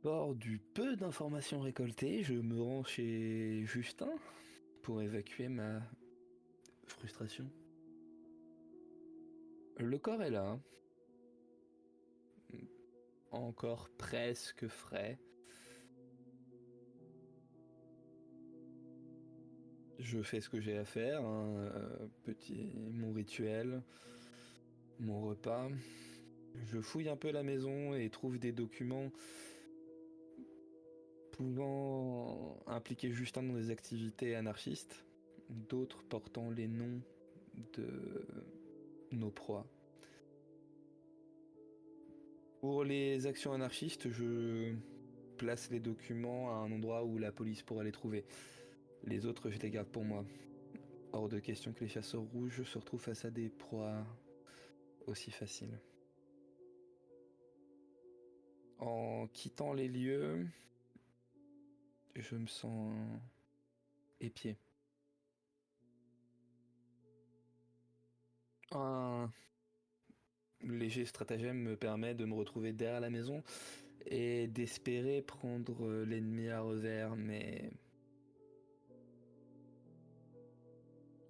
Fort du peu d'informations récoltées, je me rends chez Justin pour évacuer ma frustration. Le corps est là, encore presque frais. Je fais ce que j'ai à faire, mon rituel, mon repas. Je fouille un peu la maison et trouve des documents pouvant impliquer Justin dans des activités anarchistes, d'autres portant les noms de nos proies. Pour les actions anarchistes, je place les documents à un endroit où la police pourra les trouver. Les autres, je les garde pour moi. Hors de question que les chasseurs rouges se retrouvent face à des proies aussi faciles. En quittant les lieux, je me sens épié. Un léger stratagème me permet de me retrouver derrière la maison et d'espérer prendre l'ennemi à revers, mais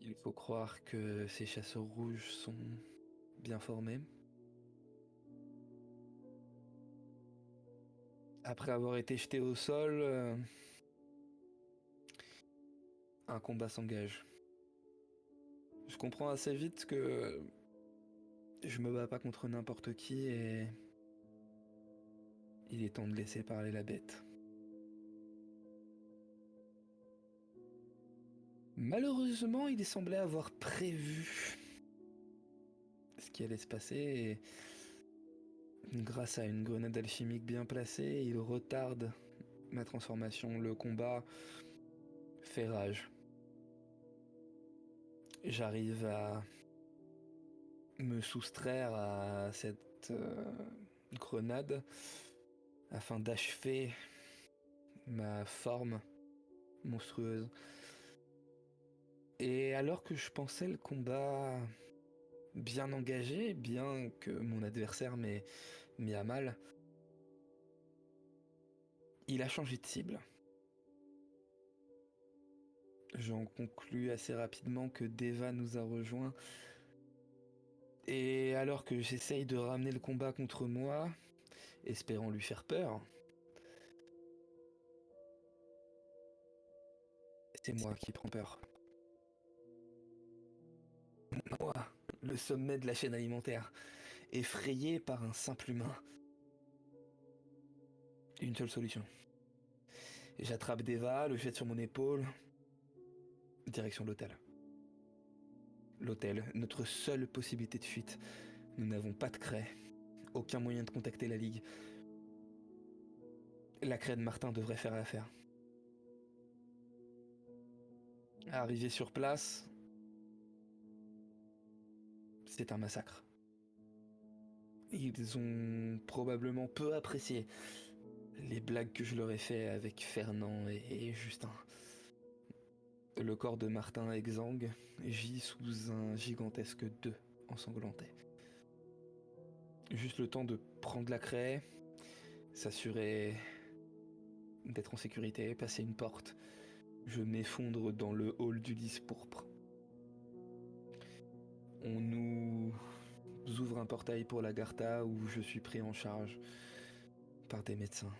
il faut croire que ces chasseurs rouges sont bien formés. Après avoir été jeté au sol, un combat s'engage. Je comprends assez vite que je me bats pas contre n'importe qui et il est temps de laisser parler la bête. Malheureusement, il semblait avoir prévu ce qui allait se passer et grâce à une grenade alchimique bien placée, il retarde ma transformation. Le combat fait rage. J'arrive à me soustraire à cette grenade afin d'achever ma forme monstrueuse. Et alors que je pensais le combat bien engagé, bien que mon adversaire m'ait mis à mal, il a changé de cible. J'en conclus assez rapidement que Deva nous a rejoints. Et alors que j'essaye de ramener le combat contre moi, espérant lui faire peur, c'est moi qui prends peur. Moi, le sommet de la chaîne alimentaire, effrayé par un simple humain. Une seule solution. J'attrape Deva, le jette sur mon épaule, direction l'hôtel. L'hôtel, notre seule possibilité de fuite. Nous n'avons pas de craie, aucun moyen de contacter la Ligue. La craie de Martin devrait faire l'affaire. Arrivé sur place, c'est un massacre. Ils ont probablement peu apprécié les blagues que je leur ai fait avec Fernand et Justin. Le corps de Martin exsangue gît sous un gigantesque 2 ensanglanté. Juste le temps de prendre la craie, s'assurer d'être en sécurité, passer une porte. Je m'effondre dans le hall du lys pourpre. On nous ouvre un portail pour la Gartha où je suis pris en charge par des médecins.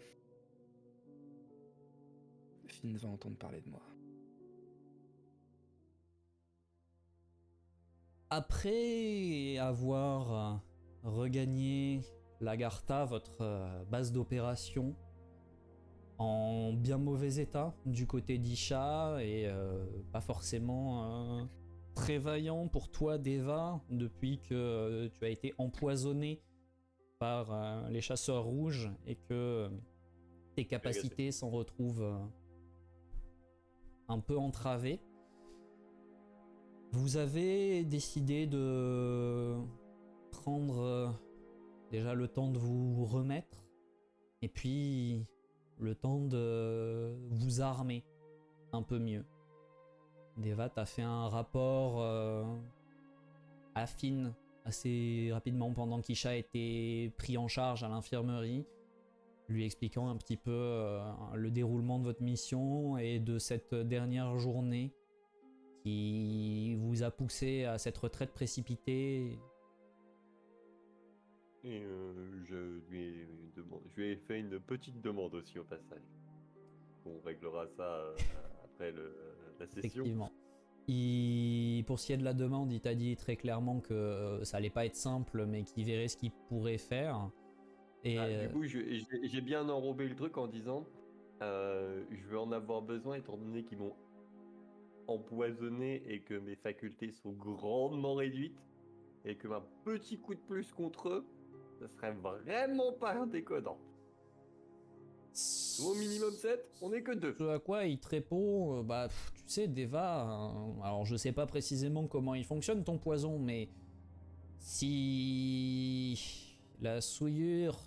Finn va entendre parler de moi. Après avoir regagné l'Agartha, votre base d'opération, en bien mauvais état du côté d'Isha et pas forcément très vaillant pour toi, Deva, depuis que tu as été empoisonné par les chasseurs rouges et que tes capacités s'en retrouvent un peu entravées. Vous avez décidé de prendre déjà le temps de vous remettre et puis le temps de vous armer un peu mieux. Deva t'a fait un rapport à Finn assez rapidement pendant qu'Isha était pris en charge à l'infirmerie. lui expliquant un petit peu le déroulement de votre mission et de cette dernière journée qui vous a poussé à cette retraite précipitée. Et je lui ai fait une petite demande aussi au passage. On réglera ça après la session. Effectivement. Pour ce qui est de la demande, il t'a dit très clairement que ça allait pas être simple, mais qu'il verrait ce qu'il pourrait faire. Et Du coup, j'ai bien enrobé le truc en disant je vais en avoir besoin étant donné qu'ils m'ont empoisonné et que mes facultés sont grandement réduites et que un petit coup de plus contre eux, ça serait vraiment pas déconnant. Au minimum 7, on est que 2. ce à quoi il te répond, tu sais, Deva, alors je sais pas précisément comment il fonctionne ton poison, mais si la souillure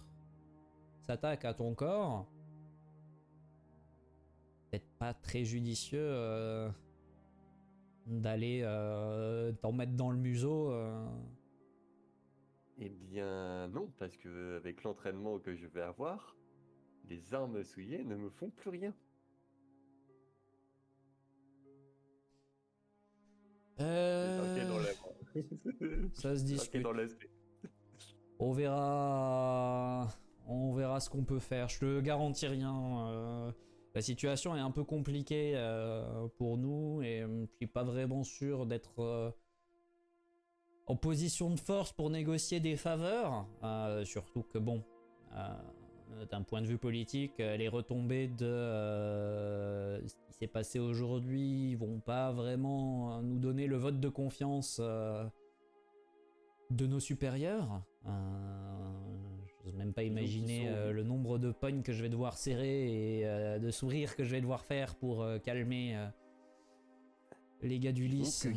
s'attaque à ton corps, peut-être pas très judicieux d'aller t'en mettre dans le museau. Eh bien non, parce que avec l'entraînement que je vais avoir, les armes souillées ne me font plus rien. Ça se discute. On verra ce qu'on peut faire. Je te garantis rien. La situation est un peu compliquée pour nous et je suis pas vraiment sûr d'être en position de force pour négocier des faveurs. Surtout que bon, d'un point de vue politique, les retombées de ce qui s'est passé aujourd'hui vont pas vraiment nous donner le vote de confiance de nos supérieurs. J'ose même pas imaginer le nombre de pognes que je vais devoir serrer et de sourires que je vais devoir faire pour calmer les gars du lys.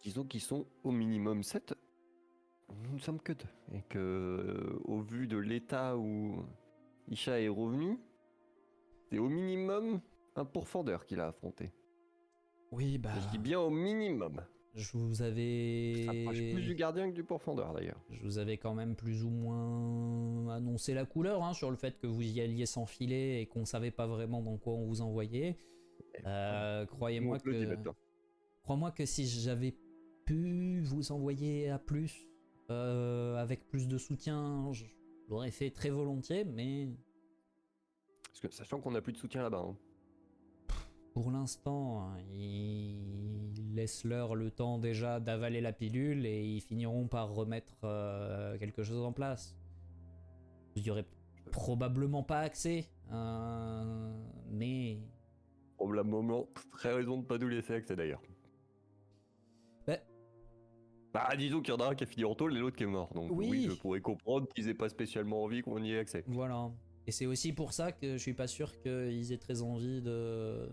Disons qu'ils sont au minimum 7. Nous ne sommes que 2. Et que, au vu de l'état où Isha est revenu, c'est au minimum un pourfendeur qu'il a affronté. Oui, Je dis bien au minimum. Je vous avais... Ça approche plus du gardien que du pourfendeur d'ailleurs. Je vous avais quand même plus ou moins annoncé la couleur sur le fait que vous y alliez sans filet et qu'on savait pas vraiment dans quoi on vous envoyait. Croyez-moi que si j'avais pu vous envoyer à plus, avec plus de soutien, je l'aurais fait très volontiers, mais... Parce que sachant qu'on n'a plus de soutien là-bas. Hein. Pour l'instant, ils laissent leur le temps déjà d'avaler la pilule et ils finiront par remettre quelque chose en place. Vous n'y aurez probablement pas accès, mais... Probablement, très raison de pas nous laisser accès d'ailleurs. Disons qu'il y en a un qui a fini en tôle et l'autre qui est mort. Donc oui, je pourrais comprendre qu'ils aient pas spécialement envie qu'on y ait accès. Voilà. Et c'est aussi pour ça que je suis pas sûr qu'ils aient très envie de...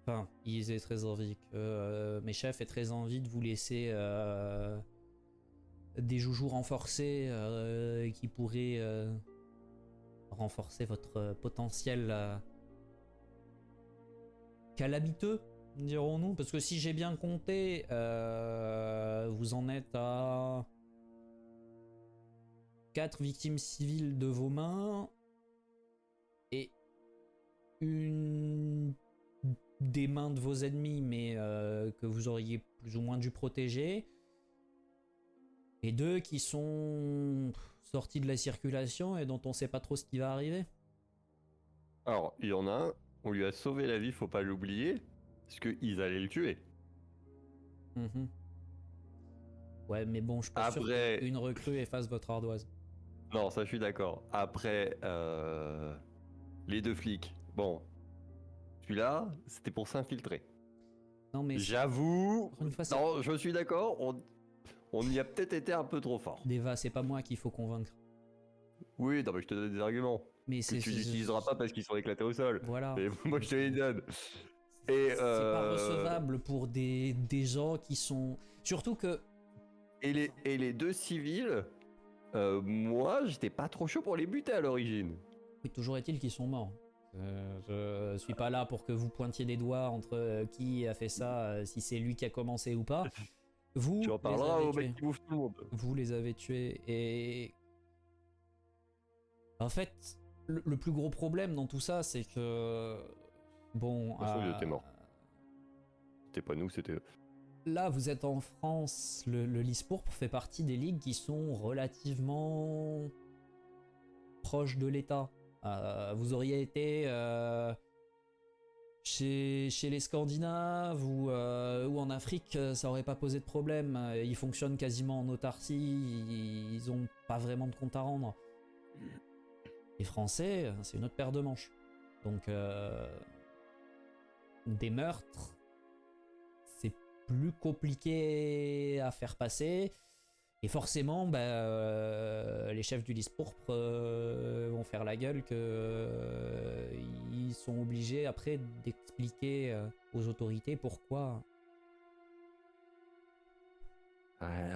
Enfin, ils aient très envie que mes chefs aient très envie de vous laisser des joujoux renforcés qui pourraient renforcer votre potentiel calamiteux, dirons-nous. Parce que si j'ai bien compté, vous en êtes à 4 victimes civiles de vos mains et une des mains de vos ennemis, mais que vous auriez plus ou moins dû protéger, et 2 qui sont sortis de la circulation et dont on sait pas trop ce qui va arriver. Alors, il y en a un, on lui a sauvé la vie, faut pas l'oublier, parce qu'ils allaient le tuer. Ouais, mais bon, je suis pas sûr qu'une recrue efface votre ardoise. Non, ça je suis d'accord. Après, les 2 flics, bon... Celui-là, c'était pour s'infiltrer. Non mais j'avoue. Non, je suis d'accord. On y a peut-être été un peu trop fort. Deva, c'est pas moi qu'il faut convaincre. Oui, non mais je te donne des arguments. Mais que tu n'utiliseras pas parce qu'ils sont éclatés au sol. Voilà. Mais moi je te les donne. Et c'est pas recevable pour des gens qui sont. Surtout que. Et les 2 civils, moi j'étais pas trop chaud pour les buter à l'origine. Oui, toujours est-il qu'ils sont morts. Je suis pas là pour que vous pointiez des doigts entre qui a fait ça, si c'est lui qui a commencé ou pas. Vous, tu en parleras au mec qui bouffe tout le monde. Vous les avez tués et En fait, le plus gros problème dans tout ça, c'est que... Bon... De toute façon, ils étaient morts. C'était pas nous, c'était eux. Là, vous êtes en France, le Lys Pourpre fait partie des ligues qui sont relativement proches de l'État. Vous auriez été chez les Scandinaves ou en Afrique, ça aurait pas posé de problème. Ils fonctionnent quasiment en autarcie, ils ont pas vraiment de compte à rendre. Les Français, c'est une autre paire de manches. Donc, des meurtres, c'est plus compliqué à faire passer. Et forcément, les chefs du Lys Pourpre vont faire la gueule que ils sont obligés après d'expliquer aux autorités pourquoi. Ouais.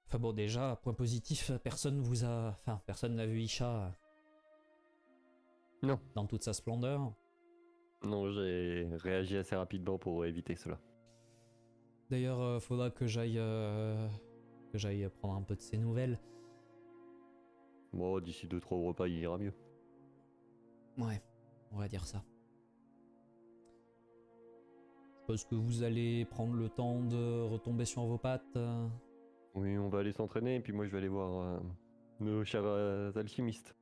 Enfin bon, déjà, point positif, personne n'a vu Isha Non. dans toute sa splendeur. Non, j'ai réagi assez rapidement pour éviter cela. D'ailleurs, faudra que j'aille prendre un peu de ses nouvelles. Moi, d'ici 2-3 repas, il ira mieux. Ouais, on va dire ça. Je pense que vous allez prendre le temps de retomber sur vos pattes. Oui, on va aller s'entraîner et puis moi je vais aller voir nos chers alchimistes.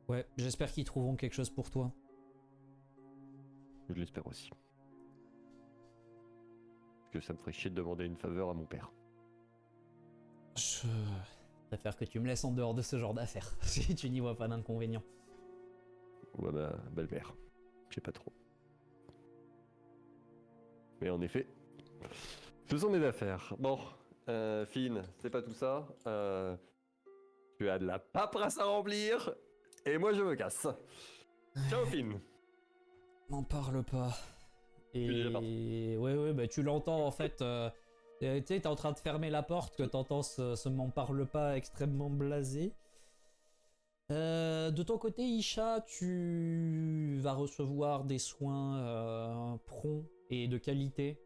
Ouais, j'espère qu'ils trouveront quelque chose pour toi. Je l'espère aussi. Parce que ça me ferait chier de demander une faveur à mon père. Je préfère que tu me laisses en dehors de ce genre d'affaires, si tu n'y vois pas d'inconvénient. Ou à ma belle-mère. Je sais pas trop. Mais en effet, ce sont mes affaires. Bon, Finn, c'est pas tout ça. Tu as de la paperasse à remplir. Et moi je me casse. Ciao Finn. N'en parle pas. Il est parti. Et ouais, bah tu l'entends en fait. Tu sais, t'es en train de fermer la porte, que t'entends ce m'en parle pas extrêmement blasé. De ton côté, Isha, tu vas recevoir des soins prompts et de qualité,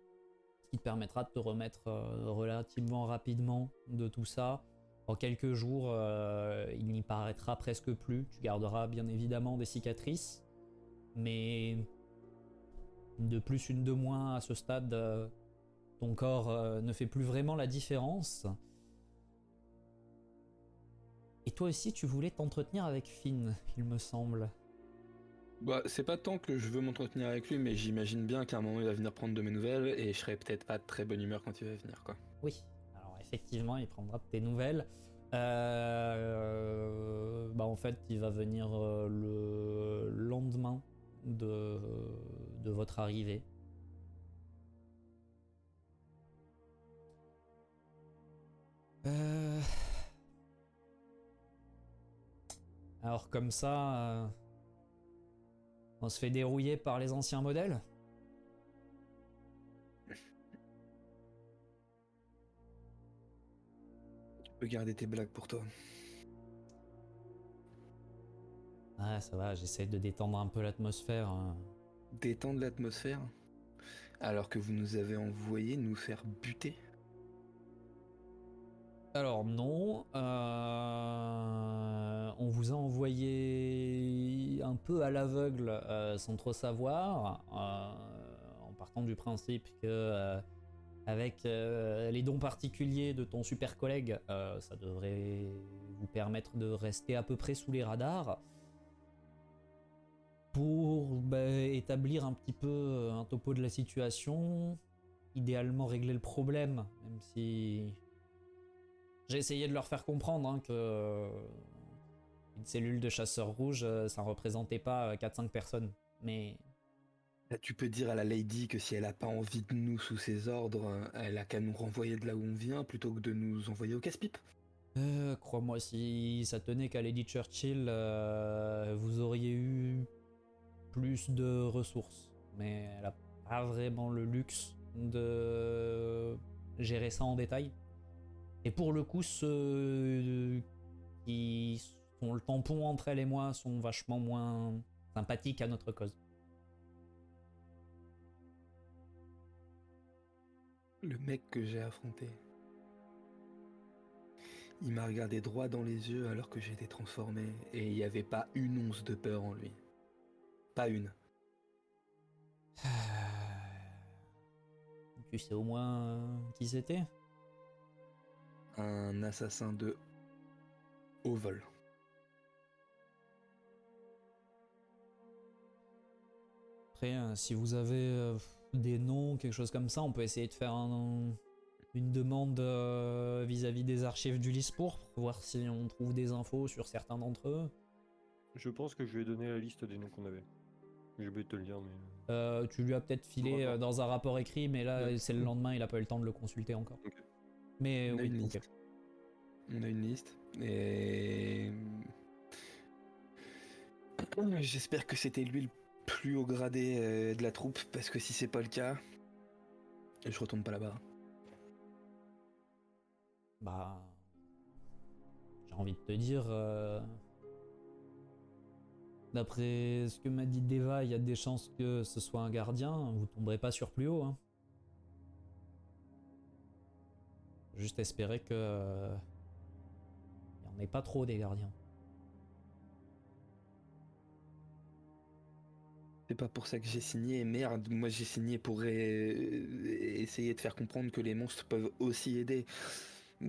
ce qui te permettra de te remettre relativement rapidement de tout ça. En quelques jours, il n'y paraîtra presque plus. Tu garderas bien évidemment des cicatrices, mais de plus, une de moins à ce stade, ton corps ne fait plus vraiment la différence. Et toi aussi, tu voulais t'entretenir avec Finn, il me semble. Bah, c'est pas tant que je veux m'entretenir avec lui, mais j'imagine bien qu'à un moment il va venir prendre de mes nouvelles et je serai peut-être pas de très bonne humeur quand il va venir, quoi. Oui, alors effectivement, il prendra de tes nouvelles. En fait, il va venir le lendemain de votre arrivée. Alors comme ça, on se fait dérouiller par les anciens modèles. Tu peux garder tes blagues pour toi. Ah, ça va, j'essaie de détendre un peu l'atmosphère. Détendre l'atmosphère, alors que vous nous avez envoyé nous faire buter. Alors non, on vous a envoyé un peu à l'aveugle sans trop savoir, en partant du principe que avec les dons particuliers de ton super collègue, ça devrait vous permettre de rester à peu près sous les radars pour établir un petit peu un topo de la situation, idéalement régler le problème, même si... J'ai essayé de leur faire comprendre que une cellule de chasseurs rouges, ça représentait pas 4-5 personnes. Mais Là, tu peux dire à la lady que si elle a pas envie de nous sous ses ordres, elle a qu'à nous renvoyer de là où on vient plutôt que de nous envoyer au casse-pipe. crois-moi, si ça tenait qu'à Lady Churchill, vous auriez eu plus de ressources. Mais elle a pas vraiment le luxe de gérer ça en détail. Et pour le coup, ceux qui sont le tampon entre elle et moi sont vachement moins sympathiques à notre cause. Le mec que j'ai affronté, Il m'a regardé droit dans les yeux alors que j'étais transformé, et il n'y avait pas une once de peur en lui. Pas une. Tu sais au moins qui c'était? Un assassin de haut vol. Après, si vous avez des noms, quelque chose comme ça, on peut essayer de faire une demande vis-à-vis des archives du Lyspourpre, voir si on trouve des infos sur certains d'entre eux. Je pense que je lui ai donné la liste des noms qu'on avait. J'ai oublié de te le dire, mais... Tu lui as peut-être filé Rapport. dans un rapport écrit, mais là, Ouais. c'est le lendemain, il a pas eu le temps de le consulter encore. Ok. Mais On a oui, une ok. liste. On a une liste. Et j'espère que c'était lui le plus haut gradé de la troupe, parce que si c'est pas le cas, je retourne pas là-bas. Bah, j'ai envie de te dire, d'après ce que m'a dit Deva, il y a des chances que ce soit un gardien. Vous tomberez pas sur plus haut, hein. Juste espérer que il y en ait pas trop des gardiens. C'est pas pour ça que j'ai signé, merde, moi j'ai signé pour essayer de faire comprendre que les monstres peuvent aussi aider.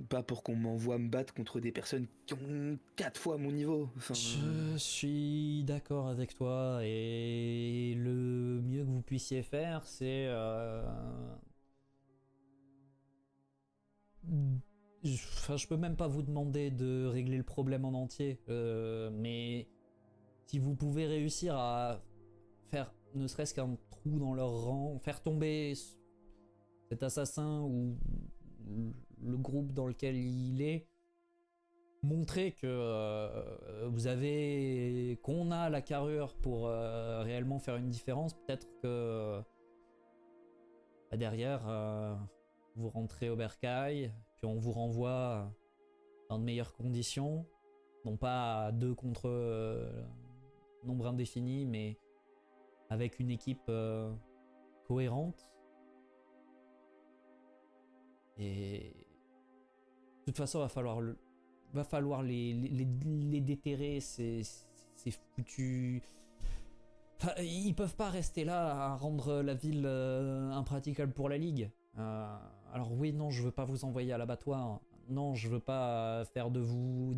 Pas pour qu'on m'envoie me battre contre des personnes qui ont 4 fois mon niveau. Enfin, Je suis d'accord avec toi et le mieux que vous puissiez faire, c'est je peux même pas vous demander de régler le problème en entier, mais si vous pouvez réussir à faire ne serait-ce qu'un trou dans leur rang, faire tomber cet assassin ou le groupe dans lequel il est, montrer que qu'on a la carrure pour réellement faire une différence, peut-être que derrière vous rentrez au bercail, puis on vous renvoie dans de meilleures conditions, non pas à 2 contre nombre indéfini, mais avec une équipe cohérente. Et de toute façon, va falloir les déterrer, ces foutus. Enfin, ils peuvent pas rester là à rendre la ville impraticable pour la Ligue. Alors oui, non, je veux pas vous envoyer à l'abattoir. Non, je veux pas faire de vous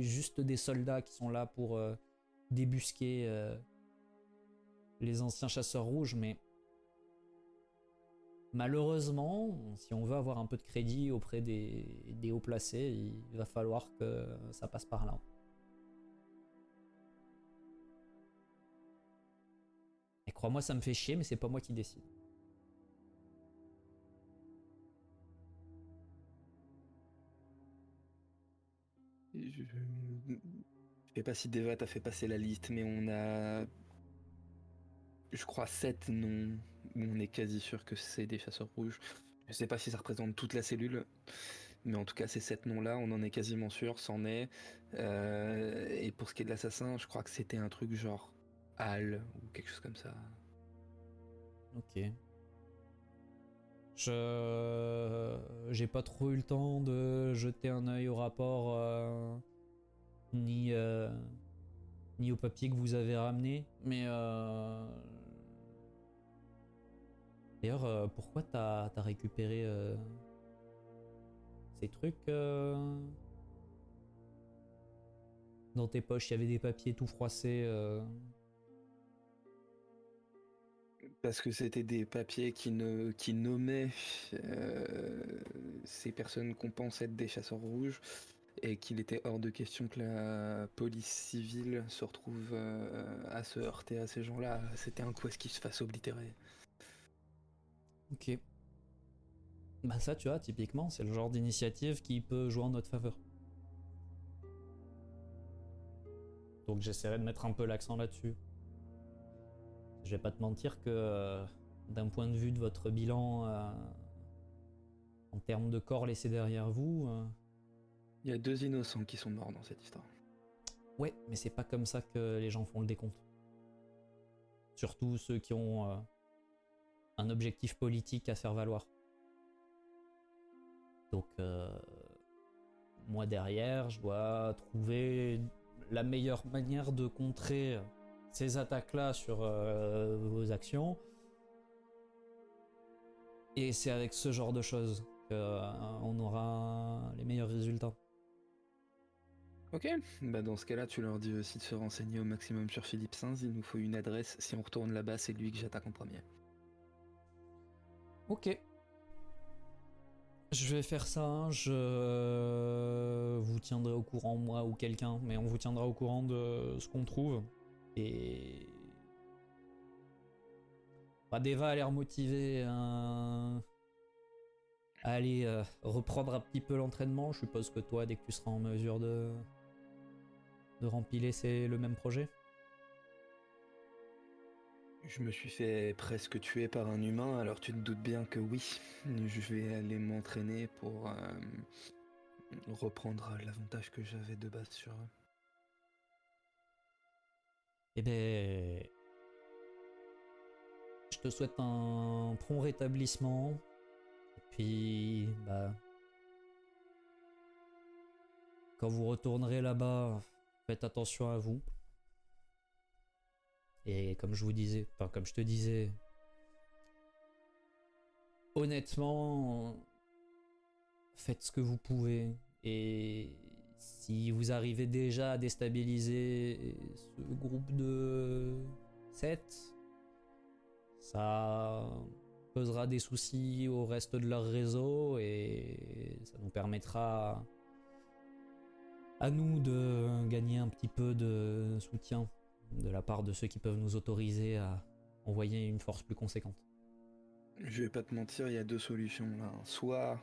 juste des soldats qui sont là pour débusquer les anciens chasseurs rouges, mais malheureusement, si on veut avoir un peu de crédit auprès des hauts placés, il va falloir que ça passe par là. Et crois-moi, ça me fait chier, mais c'est pas moi qui décide. je sais pas si Deva t'a fait passer la liste, mais on a, je crois, 7 noms où on est quasi sûr que c'est des chasseurs rouges. Je sais pas si ça représente toute la cellule, mais en tout cas, ces 7 noms-là, on en est quasiment sûr, c'en est. Et pour ce qui est de l'assassin, je crois que c'était un truc genre Hal ou quelque chose comme ça. Ok. J'ai pas trop eu le temps de jeter un œil au rapport ni au papier que vous avez ramené, mais d'ailleurs, pourquoi t'as récupéré ces trucs dans tes poches? Il y avait des papiers tout froissés. Parce que c'était des papiers qui nommaient ces personnes qu'on pense être des chasseurs rouges, et qu'il était hors de question que la police civile se retrouve à se heurter à ces gens-là. C'était un coup à ce qu'ils se fassent oblitérer. Ok. Bah ça, tu vois, typiquement, c'est le genre d'initiative qui peut jouer en notre faveur. Donc j'essaierai de mettre un peu l'accent là-dessus. Je vais pas te mentir que d'un point de vue de votre bilan en termes de corps laissés derrière vous, Il y a 2 innocents qui sont morts dans cette histoire. ouais, mais c'est pas comme ça que les gens font le décompte. Surtout ceux qui ont un objectif politique à faire valoir. Donc moi derrière, je dois trouver la meilleure manière de contrer ces attaques-là sur vos actions. Et c'est avec ce genre de choses qu'on aura les meilleurs résultats. Ok, bah dans ce cas-là, tu leur dis aussi de se renseigner au maximum sur Philippe Sainz. Il nous faut une adresse. Si on retourne là-bas, c'est lui que j'attaque en premier. Ok. Je vais faire ça, je vous tiendrai au courant, moi ou quelqu'un, mais on vous tiendra au courant de ce qu'on trouve. Et... Deva a l'air motivé à aller reprendre un petit peu l'entraînement. Je suppose que toi, dès que tu seras en mesure de rempiler, c'est le même projet. Je me suis fait presque tuer par un humain, alors tu te doutes bien que oui, je vais aller m'entraîner pour reprendre l'avantage que j'avais de base sur eux. Eh ben, je te souhaite un prompt rétablissement. Et puis, quand vous retournerez là-bas, faites attention à vous. Et comme je te disais, honnêtement, faites ce que vous pouvez. Et si vous arrivez déjà à déstabiliser ce groupe de 7, ça posera des soucis au reste de leur réseau et ça nous permettra à nous de gagner un petit peu de soutien de la part de ceux qui peuvent nous autoriser à envoyer une force plus conséquente. Je vais pas te mentir, il y a deux solutions là. Soit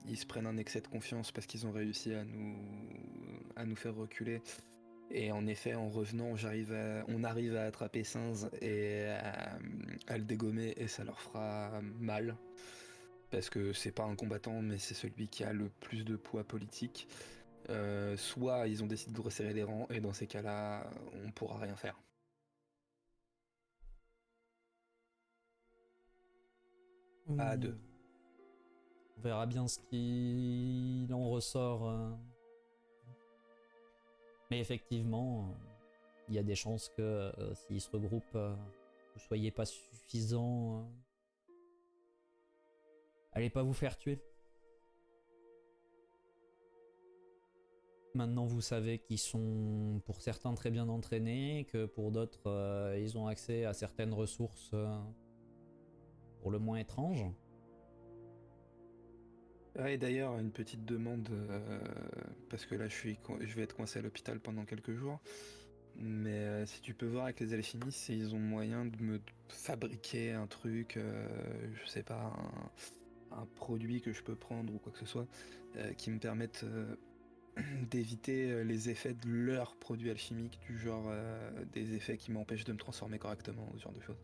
ils se prennent un excès de confiance parce qu'ils ont réussi à nous faire reculer. Et en effet, en revenant, on arrive à attraper Sainz et à le dégommer et ça leur fera mal. Parce que c'est pas un combattant, mais c'est celui qui a le plus de poids politique. Soit ils ont décidé de resserrer les rangs et dans ces cas-là, on pourra rien faire. À deux. On verra bien ce qu'il en ressort. Mais effectivement, il y a des chances que s'ils se regroupent, vous soyez pas suffisant. Allez pas vous faire tuer. Maintenant, vous savez qu'ils sont pour certains très bien entraînés, que pour d'autres, ils ont accès à certaines ressources pour le moins étranges. Ah, et d'ailleurs, une petite demande, parce que là je vais être coincé à l'hôpital pendant quelques jours, mais si tu peux voir avec les alchimistes s'ils ont moyen de me fabriquer un truc, je sais pas, un produit que je peux prendre ou quoi que ce soit, qui me permette d'éviter les effets de leurs produits alchimiques, du genre des effets qui m'empêchent de me transformer correctement ou ce genre de choses.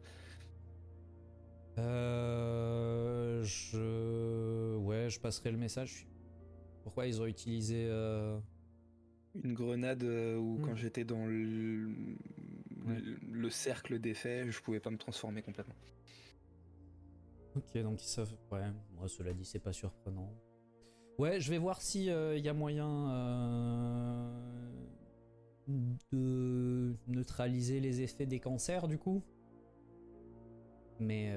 Je passerai le message. Pourquoi ils ont utilisé Une grenade où quand j'étais dans le cercle d'effets, je pouvais pas me transformer complètement. Ok, donc ils savent. Ouais, moi cela dit, c'est pas surprenant. Ouais, je vais voir si y a moyen de neutraliser les effets des cancers du coup. Mais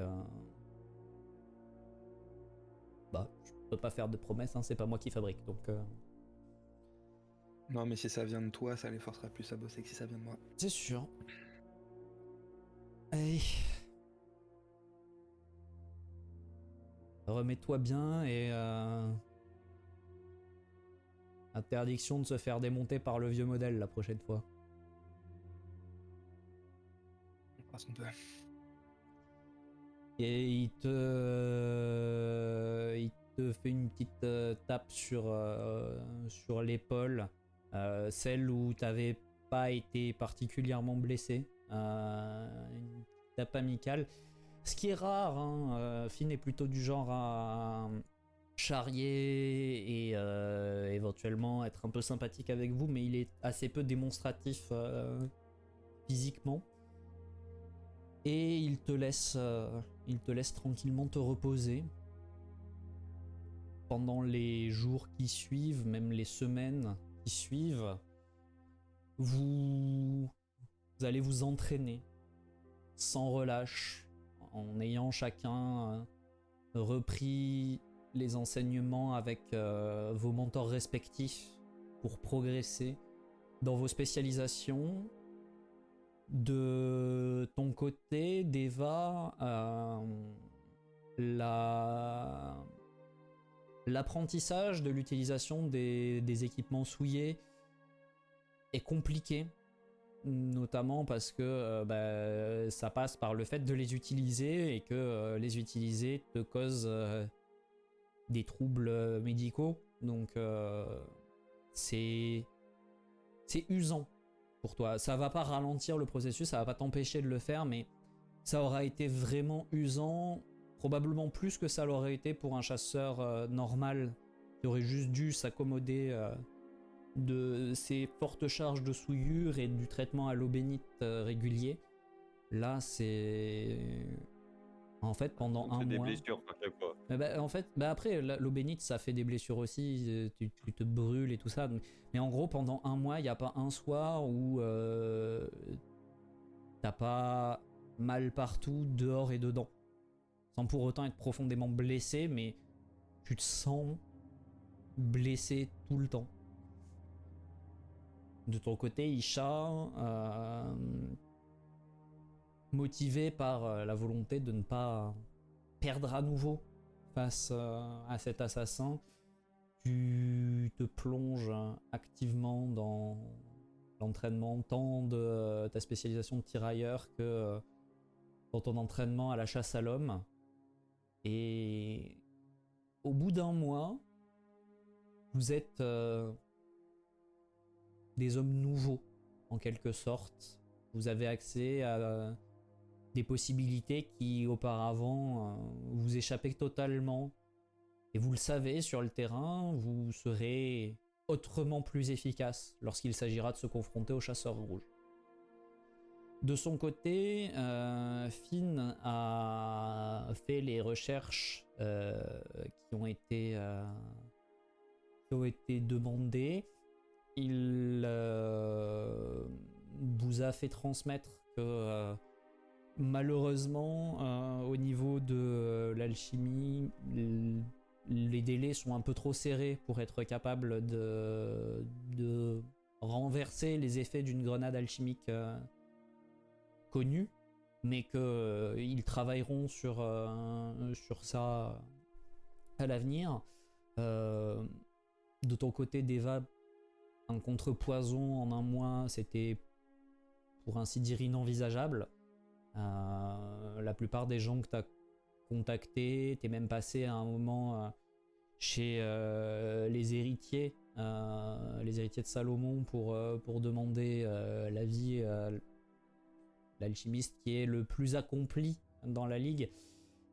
je peux pas faire de promesses, hein, c'est pas moi qui fabrique, donc. Non, mais si ça vient de toi, ça les forcera plus à bosser que si ça vient de moi. C'est sûr. Allez. Remets-toi bien et interdiction de se faire démonter par le vieux modèle la prochaine fois. On fera ce qu'on peut. Et il te fait une petite tape sur l'épaule, celle où t'avais pas été particulièrement blessé, une tape amicale. Ce qui est rare, hein, Finn est plutôt du genre à charrier et éventuellement être un peu sympathique avec vous, mais il est assez peu démonstratif physiquement. Et il te laisse tranquillement te reposer. pendant les jours qui suivent, même les semaines qui suivent, vous allez vous entraîner sans relâche, en ayant chacun repris les enseignements avec vos mentors respectifs pour progresser dans vos spécialisations. De ton côté, Deva, l'apprentissage de l'utilisation des équipements souillés est compliqué, notamment parce que ça passe par le fait de les utiliser et que les utiliser te cause des troubles médicaux, donc c'est usant pour toi. Ça va pas ralentir le processus, ça va pas t'empêcher de le faire, mais ça aura été vraiment usant, probablement plus que ça l'aurait été pour un chasseur normal qui aurait juste dû s'accommoder de ces fortes charges de souillure et du traitement à l'eau bénite régulier. Là, c'est... En fait, pendant un des mois... blessures à chaque fois. En fait, après, l'eau bénite, ça fait des blessures aussi, tu te brûles et tout ça. Mais en gros, pendant un mois, il n'y a pas un soir où t'as pas mal partout, dehors et dedans. Sans pour autant être profondément blessé, mais tu te sens blessé tout le temps. De ton côté, Isha, motivé par la volonté de ne pas perdre à nouveau face à cet assassin, tu te plonges activement dans l'entraînement, tant de ta spécialisation de tirailleur que dans ton entraînement à la chasse à l'homme. Et au bout d'un mois, vous êtes des hommes nouveaux, en quelque sorte. Vous avez accès à des possibilités qui, auparavant, vous échappaient totalement. Et vous le savez, sur le terrain, vous serez autrement plus efficace lorsqu'il s'agira de se confronter aux chasseurs rouges. De son côté, Finn a fait les recherches qui ont été demandées. Il vous a fait transmettre que malheureusement, au niveau de l'alchimie, les délais sont un peu trop serrés pour être capable de renverser les effets d'une grenade alchimique connue, mais qu'ils travailleront sur ça à l'avenir. De ton côté, Deva, un contrepoison en un mois, c'était pour ainsi dire inenvisageable. La plupart des gens que tu as contactés, t'es même passé à un moment chez les héritiers de Salomon pour demander l'avis l'alchimiste qui est le plus accompli dans la ligue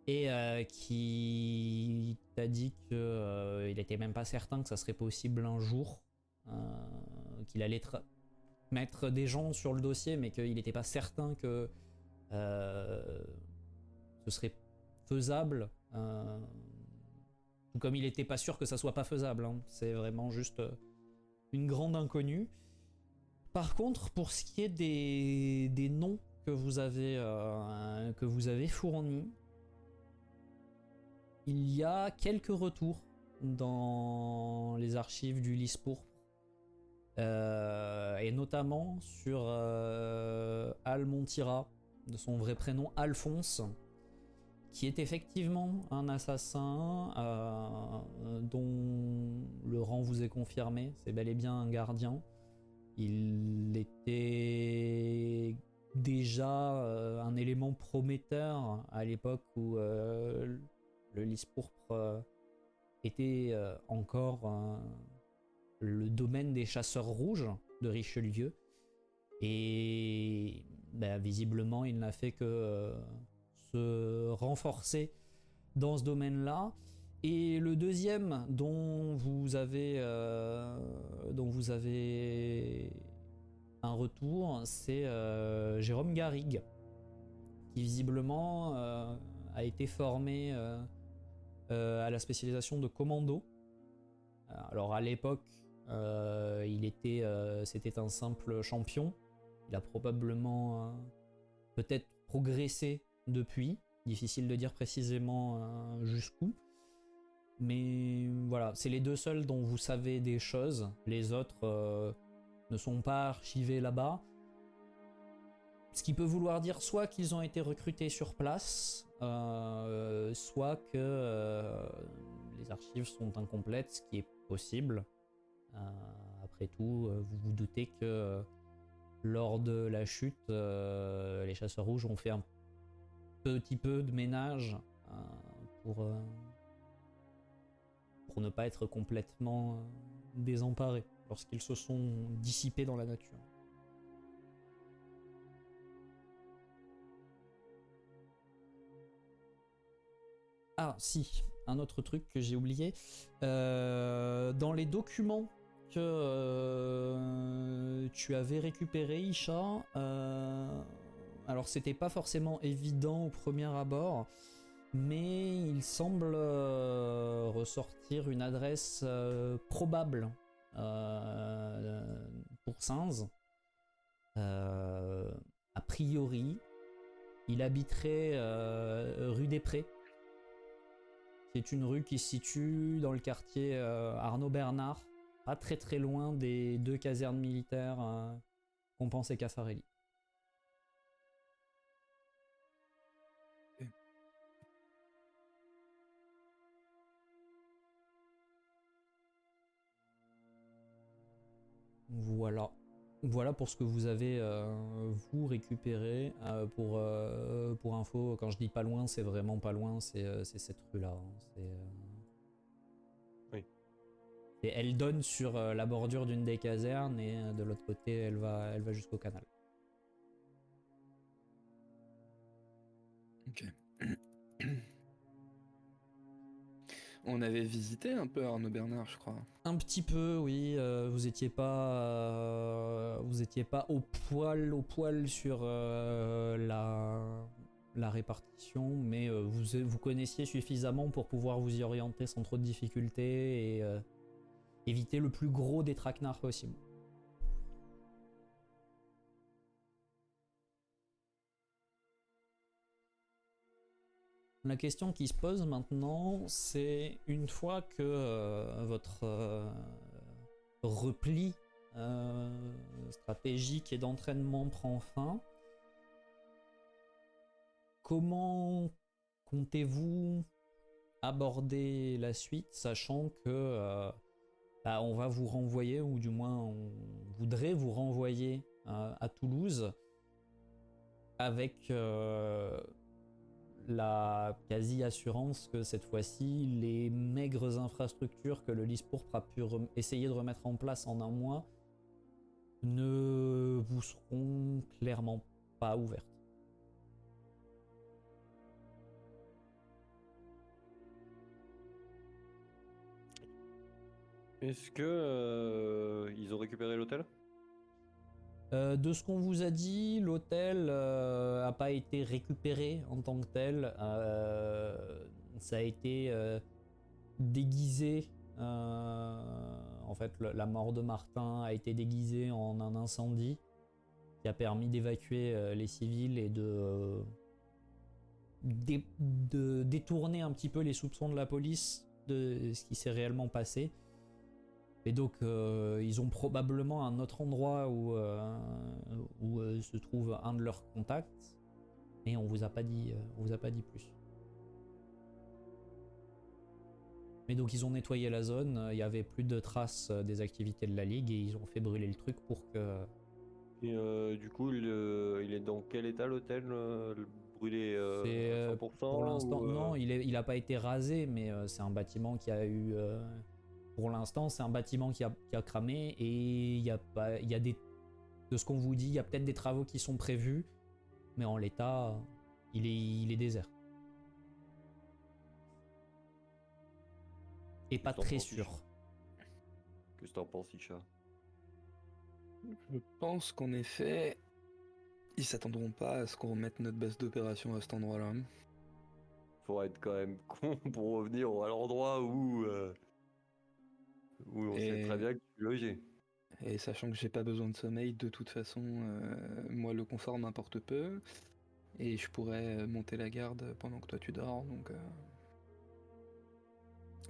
et qui t'a dit que il était même pas certain que ça serait possible un jour, qu'il allait mettre des gens sur le dossier, mais qu'il n'était pas certain que ce serait faisable, tout comme il n'était pas sûr que ça soit pas faisable, hein. C'est vraiment juste une grande inconnue. Par contre, pour ce qui est des noms que vous avez fournis, il y a quelques retours dans les archives du Lys Pourpre, et notamment sur Almontira, de son vrai prénom Alphonse, qui est effectivement un assassin dont le rang vous est confirmé, c'est bel et bien un gardien. Il était déjà un élément prometteur à l'époque où le Lys Pourpre était encore le domaine des chasseurs rouges de Richelieu, et visiblement il n'a fait que se renforcer dans ce domaine-là. Et le deuxième dont vous avez un retour, c'est Jérôme Garrigue, qui visiblement a été formé à la spécialisation de commando Alors à l'époque, c'était un simple champion. Il a probablement peut-être progressé depuis. Difficile de dire précisément jusqu'où. Mais voilà, c'est les deux seuls dont vous savez des choses. Les autres ne sont pas archivés là-bas. Ce qui peut vouloir dire soit qu'ils ont été recrutés sur place, soit que les archives sont incomplètes, ce qui est possible. Après tout, vous vous doutez que lors de la chute, les chasseurs rouges ont fait un petit peu de ménage pour ne pas être complètement désemparés lorsqu'ils se sont dissipés dans la nature. Ah si, un autre truc que j'ai oublié. Dans les documents que tu avais récupérés, Isha, alors c'était pas forcément évident au premier abord, mais il semble ressortir une adresse probable pour Sainz. A priori, il habiterait rue des Prés. C'est une rue qui se situe dans le quartier Arnaud Bernard, pas très très loin des deux casernes militaires Compense et Caffarelli. Voilà. Voilà pour ce que vous avez vous récupéré. Pour info, quand je dis pas loin, c'est vraiment pas loin, c'est cette rue-là. Hein. Oui. Et elle donne sur la bordure d'une des casernes et de l'autre côté, elle va jusqu'au canal. Ok. On avait visité un peu Arnaud Bernard, je crois. Un petit peu, oui. Vous étiez pas au poil sur la répartition, mais vous connaissiez suffisamment pour pouvoir vous y orienter sans trop de difficultés et éviter le plus gros des traquenards possible. La question qui se pose maintenant, c'est une fois que votre repli stratégique et d'entraînement prend fin, comment comptez-vous aborder la suite, sachant que on va vous renvoyer, ou du moins on voudrait vous renvoyer à Toulouse avec la quasi-assurance que cette fois-ci, les maigres infrastructures que le Lys Pourpre a pu essayer de remettre en place en un mois ne vous seront clairement pas ouvertes. Est-ce que ils ont récupéré l'hôtel? De ce qu'on vous a dit, l'hôtel n'a pas été récupéré en tant que tel. Ça a été déguisé. En fait, la mort de Martin a été déguisée en un incendie qui a permis d'évacuer les civils et de détourner un petit peu les soupçons de la police de ce qui s'est réellement passé. Et donc ils ont probablement un autre endroit où se trouve un de leurs contacts, mais on vous a pas dit plus. Mais donc ils ont nettoyé la zone, il y avait plus de traces des activités de la Ligue et ils ont fait brûler le truc pour que... Et du coup, il est dans quel état l'hôtel? Brûlé à 100% pour l'instant, ou, non, il a pas été rasé, mais c'est un bâtiment qui a eu... Pour l'instant, c'est un bâtiment qui a cramé et il y a des, de ce qu'on vous dit, il y a peut-être des travaux qui sont prévus, mais en l'état, il est désert. Et pas très sûr. Qu'est-ce que t'en penses, Isha? Je pense qu'en effet, ils s'attendront pas à ce qu'on remette notre base d'opération à cet endroit-là. Faut être quand même con pour revenir à l'endroit où Où on sait très bien que tu es logé. Et sachant que j'ai pas besoin de sommeil, de toute façon, moi le confort m'importe peu. Et je pourrais monter la garde pendant que toi tu dors, donc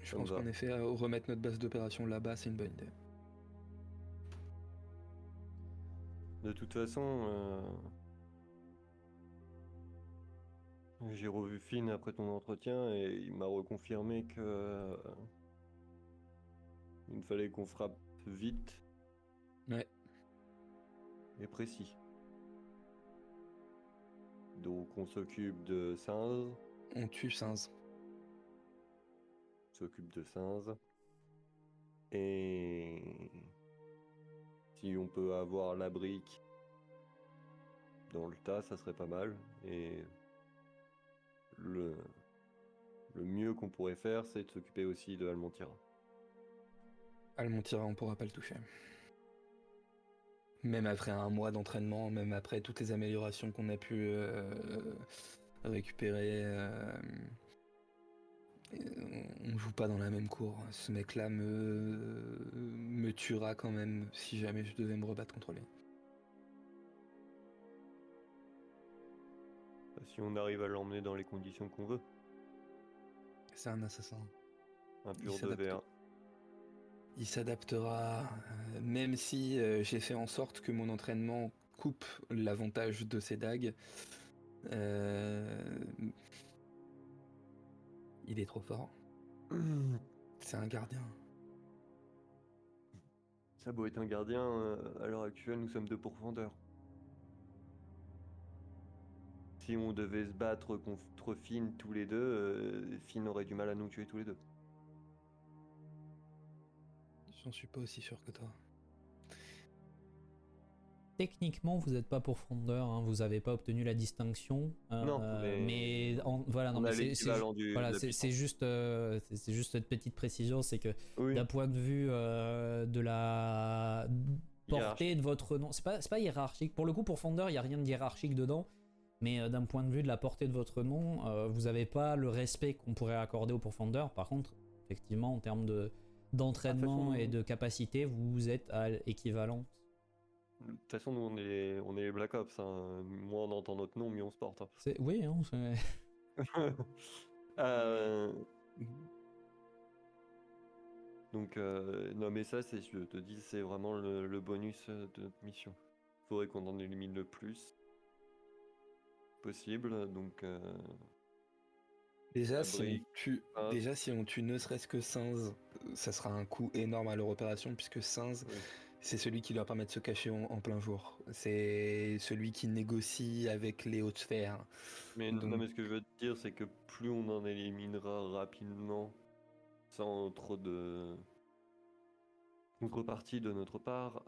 je Ça me pense va. qu'en effet, remettre notre base d'opération là-bas, c'est une bonne idée. De toute façon, j'ai revu Finn après ton entretien et il m'a reconfirmé que il fallait qu'on frappe vite Ouais, et précis. Donc on s'occupe de Singe, on tue Sinz. s'occupe de Singe. Et si on peut avoir la brique dans le tas, ça serait pas mal. Et le, le mieux qu'on pourrait faire, c'est de s'occuper aussi de Almontira. Almontira, on pourra pas le toucher. Même après un mois d'entraînement, même après toutes les améliorations qu'on a pu récupérer, on joue pas dans la même cour. Ce mec-là me tuera quand même si jamais je devais me rebattre contre lui. Si on arrive à l'emmener dans les conditions qu'on veut. C'est un assassin. Un Il pur de s'adapte. verre. Il s'adaptera, même si j'ai fait en sorte que mon entraînement coupe l'avantage de ses dagues. Il est trop fort. C'est un gardien. Ça beau être un gardien, à l'heure actuelle, nous sommes 2 pourfendeurs. Si on devait se battre contre Finn tous les deux, Finn aurait du mal à nous tuer tous les deux. J'en suis pas aussi sûr que toi. Techniquement, vous n'êtes pas pourfendeur, hein, vous n'avez pas obtenu la distinction. Non, voilà, non, on mais a l'équivalent de la c'est puissance. juste, c'est juste cette petite précision, c'est que Oui, d'un point de vue de la portée de votre nom, c'est pas hiérarchique. Pour le coup, pour Fonder, il n'y a rien de hiérarchique dedans, mais d'un point de vue de la portée de votre nom, vous n'avez pas le respect qu'on pourrait accorder au pourfender. Par contre, effectivement, en termes d'entraînement et de capacité, vous êtes à équivalent. De toute façon, nous, on est les Black Ops. Hein. Moins on entend notre nom, mieux on se porte. Hein. Oui, hein, Euh, Donc, non, mais ça, je te dis, c'est vraiment le bonus de notre mission. Faudrait qu'on en élimine le plus possible. Donc, Déjà, la si on brique, tue, passe. déjà, si on tue ne serait-ce que Sinz, ça sera un coût énorme à leur opération, puisque Sinz, Oui. c'est celui qui leur permet de se cacher en plein jour. C'est celui qui négocie avec les hautes sphères. Mais non, Donc, mais ce que je veux te dire, c'est que plus on en éliminera rapidement, sans trop de contrepartie de notre part,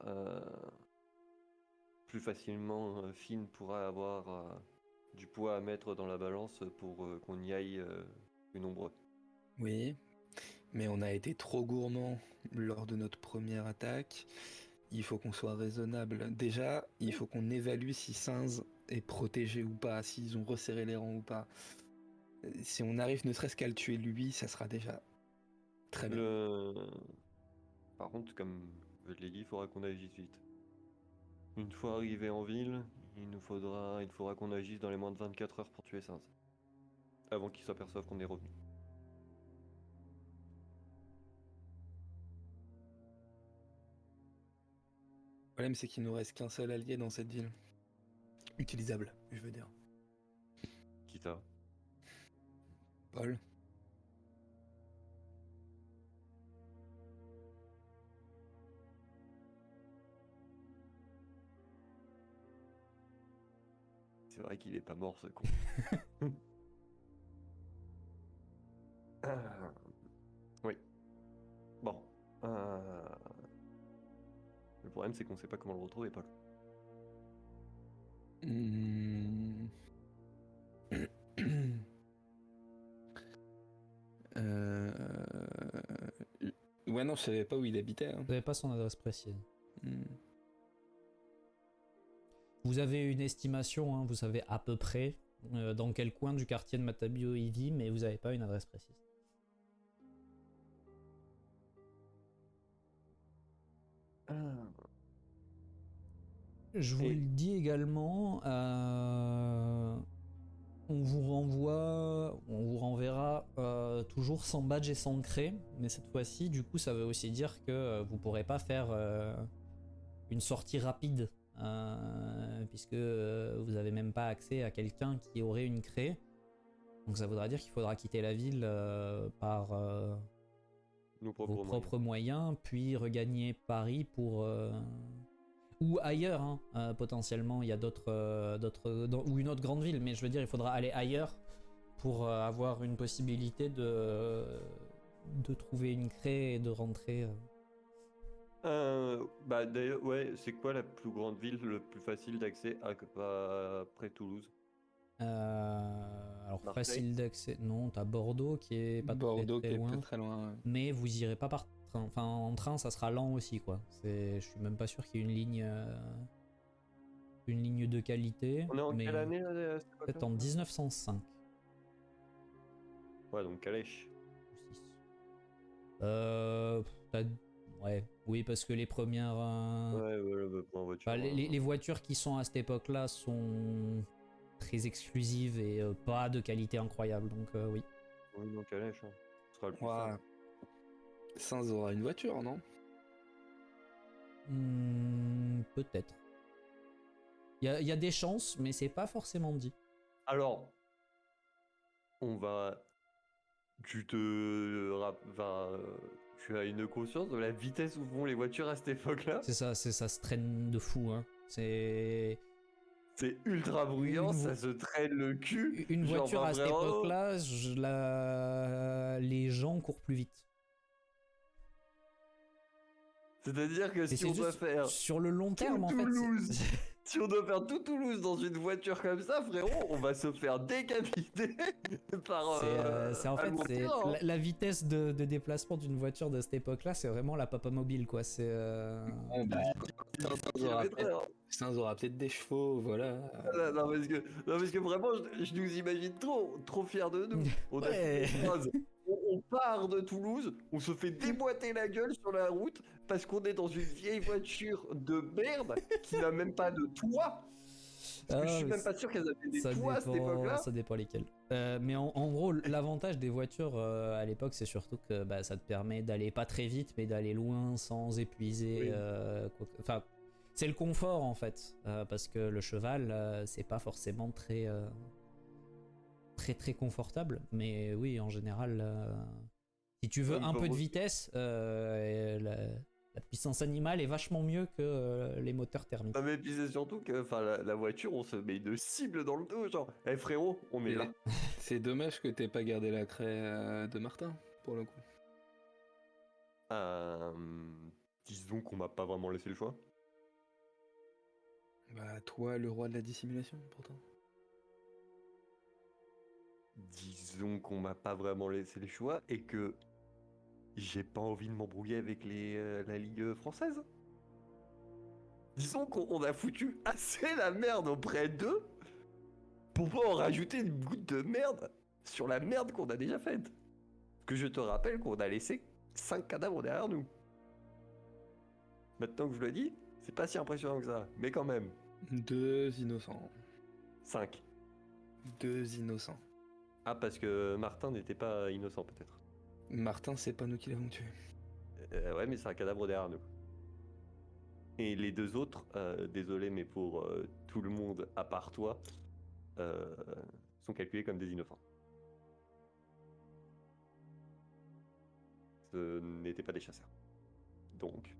plus facilement Finn pourra avoir du poids à mettre dans la balance pour qu'on y aille plus nombreux. oui, mais on a été trop gourmand lors de notre première attaque. Il faut qu'on soit raisonnable. Déjà, il faut qu'on évalue si Sinz est protégé ou pas, s'ils ont resserré les rangs ou pas. Si on arrive ne serait-ce qu'à le tuer lui, ça sera déjà très bien. Par contre, comme je l'ai dit, il faudra qu'on agisse vite. Une fois arrivé en ville, il faudra qu'on agisse dans les moins de 24 heures pour tuer Sinz. Avant qu'il s'aperçoive qu'on est revenu. Le problème, c'est qu'il nous reste qu'un seul allié dans cette ville. Utilisable, je veux dire. Qui ça? Paul. C'est vrai qu'il est pas mort ce con. Oui. Bon. Le problème c'est qu'on sait pas comment le retrouver, Paul. Hmm. Euh, Ouais, non, je savais pas où il habitait. Hein. vous n'avez pas son adresse précise. Hmm. Vous avez une estimation, hein, vous savez à peu près dans quel coin du quartier de Matabio il vit, mais vous n'avez pas une adresse précise. Je vous Et- le dis également, on vous renverra toujours sans badge et sans cré, mais cette fois-ci, du coup, ça veut aussi dire que vous pourrez pas faire une sortie rapide, puisque vous avez même pas accès à quelqu'un qui aurait une cré. Donc ça voudra dire qu'il faudra quitter la ville par Nos vos propres propres moyens, puis regagner Paris pour ou ailleurs, hein, potentiellement. Il y a ou une autre grande ville, mais je veux dire, il faudra aller ailleurs pour avoir une possibilité de trouver une craie et de rentrer. Bah d'ailleurs, ouais, c'est quoi la plus grande ville le plus facile d'accès après Toulouse? Alors Marseille. facile d'accès, non, t'as Bordeaux qui est pas Bordeaux très qui est loin, peut-être très loin. Ouais. mais vous irez pas par train. Enfin, en train, ça sera lent aussi, quoi. Je suis même pas sûr qu'il y ait une ligne de qualité, On est en mais quelle année à cette époque-là? peut-être en 1905. Ouais, donc Calèche. Ou 6. Ouais, oui, parce que les premières. Ouais, en voiture. Bah, les voitures qui sont à cette époque-là sont très exclusives et pas de qualité incroyable, donc oui. Oui, non, Calèche. Hein. Ce sera le plus Ouais. simple. Sainz aura une voiture, non? Peut-être. Il y a des chances, mais c'est pas forcément dit. Alors, on va. Tu as une conscience de la vitesse où vont les voitures à cette époque-là? Ça se traîne de fou, hein. C'est ultra bruyant, Une ça se traîne le cul. une Genre, voiture à cette vraiment. époque-là, les gens courent plus vite. C'est-à-dire que Et si c'est on doit juste faire sur le long terme, en fait. Toulouse, si on doit faire tout Toulouse dans une voiture comme ça, frérot, on va se faire décapiter par. C'est en fait Almonte, c'est hein. la vitesse de déplacement d'une voiture de cette époque-là, c'est vraiment la papa mobile, quoi. Bon, bah, Sainz aura peut-être des chevaux, voilà. Non, parce que vraiment, je nous imagine trop fiers de nous. On a Ouais. fait une phrase. On part de Toulouse, on se fait déboîter la gueule sur la route parce qu'on est dans une vieille voiture de merde qui n'a même pas de toit. Parce que je suis même pas sûr qu'elles avaient des toits à cette époque-là. Ça dépend lesquels. Mais en gros, l'avantage des voitures à l'époque, c'est surtout que bah, ça te permet d'aller pas très vite, mais d'aller loin sans épuiser. Oui. Enfin, c'est le confort en fait, parce que le cheval, c'est pas forcément très très confortable. Mais oui, en général, si tu veux Oui, un bah, peu de moi- vitesse, la puissance animale est vachement mieux que les moteurs thermiques. Non, mais puis c'est surtout que la voiture, on se met une cible dans le dos, genre, eh frérot, on est Et là. c'est dommage que t'aies pas gardé la craie de Martin, pour le coup. Disons qu'on m'a pas vraiment laissé le choix. Bah, toi, le roi de la dissimulation, pourtant. Disons qu'on m'a pas vraiment laissé le choix et que j'ai pas envie de m'embrouiller avec la Ligue française. Disons qu'on a foutu assez la merde auprès d'eux pour pas en rajouter une goutte de merde sur la merde qu'on a déjà faite. Parce que je te rappelle qu'on a laissé 5 cadavres derrière nous. Maintenant que je le dis, c'est pas si impressionnant que ça, mais quand même, 2 innocents. 5. 2 innocents. Ah, parce que Martin n'était pas innocent peut-être. Martin, c'est pas nous qui l'avons tué. Ouais, mais c'est un cadavre derrière nous. Et les deux autres, désolé, mais pour tout le monde à part toi, sont calculés comme des innocents. Ce n'étaient pas des chasseurs. Donc,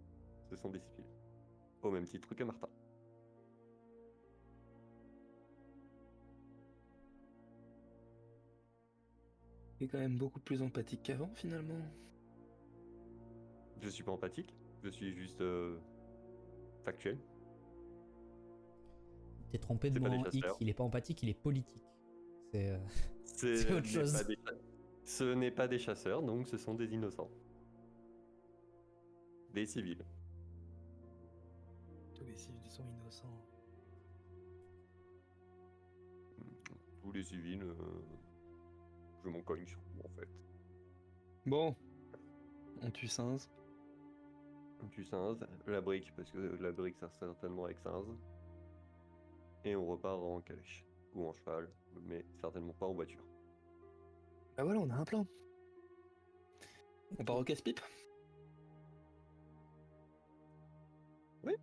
ce sont des civils. Au même titre que Martin. T'es quand même beaucoup plus empathique qu'avant, finalement. Je suis pas empathique, je suis juste factuel. T'es trompé de C'est pas mot des en hic, chasseurs. il est pas empathique, il est politique. C'est C'est autre chose. Ce n'est pas des chasseurs, donc ce sont des innocents. Des civils. Tous les civils sont innocents. Tous les civils, je m'en cogne sur vous en fait. Bon. On tue Sainz. Tu 15, la brique, parce que la brique sert certainement avec 15. Et on repart en calèche. Ou en cheval, mais certainement pas en voiture. Bah voilà, on a un plan. On part au casse-pipe.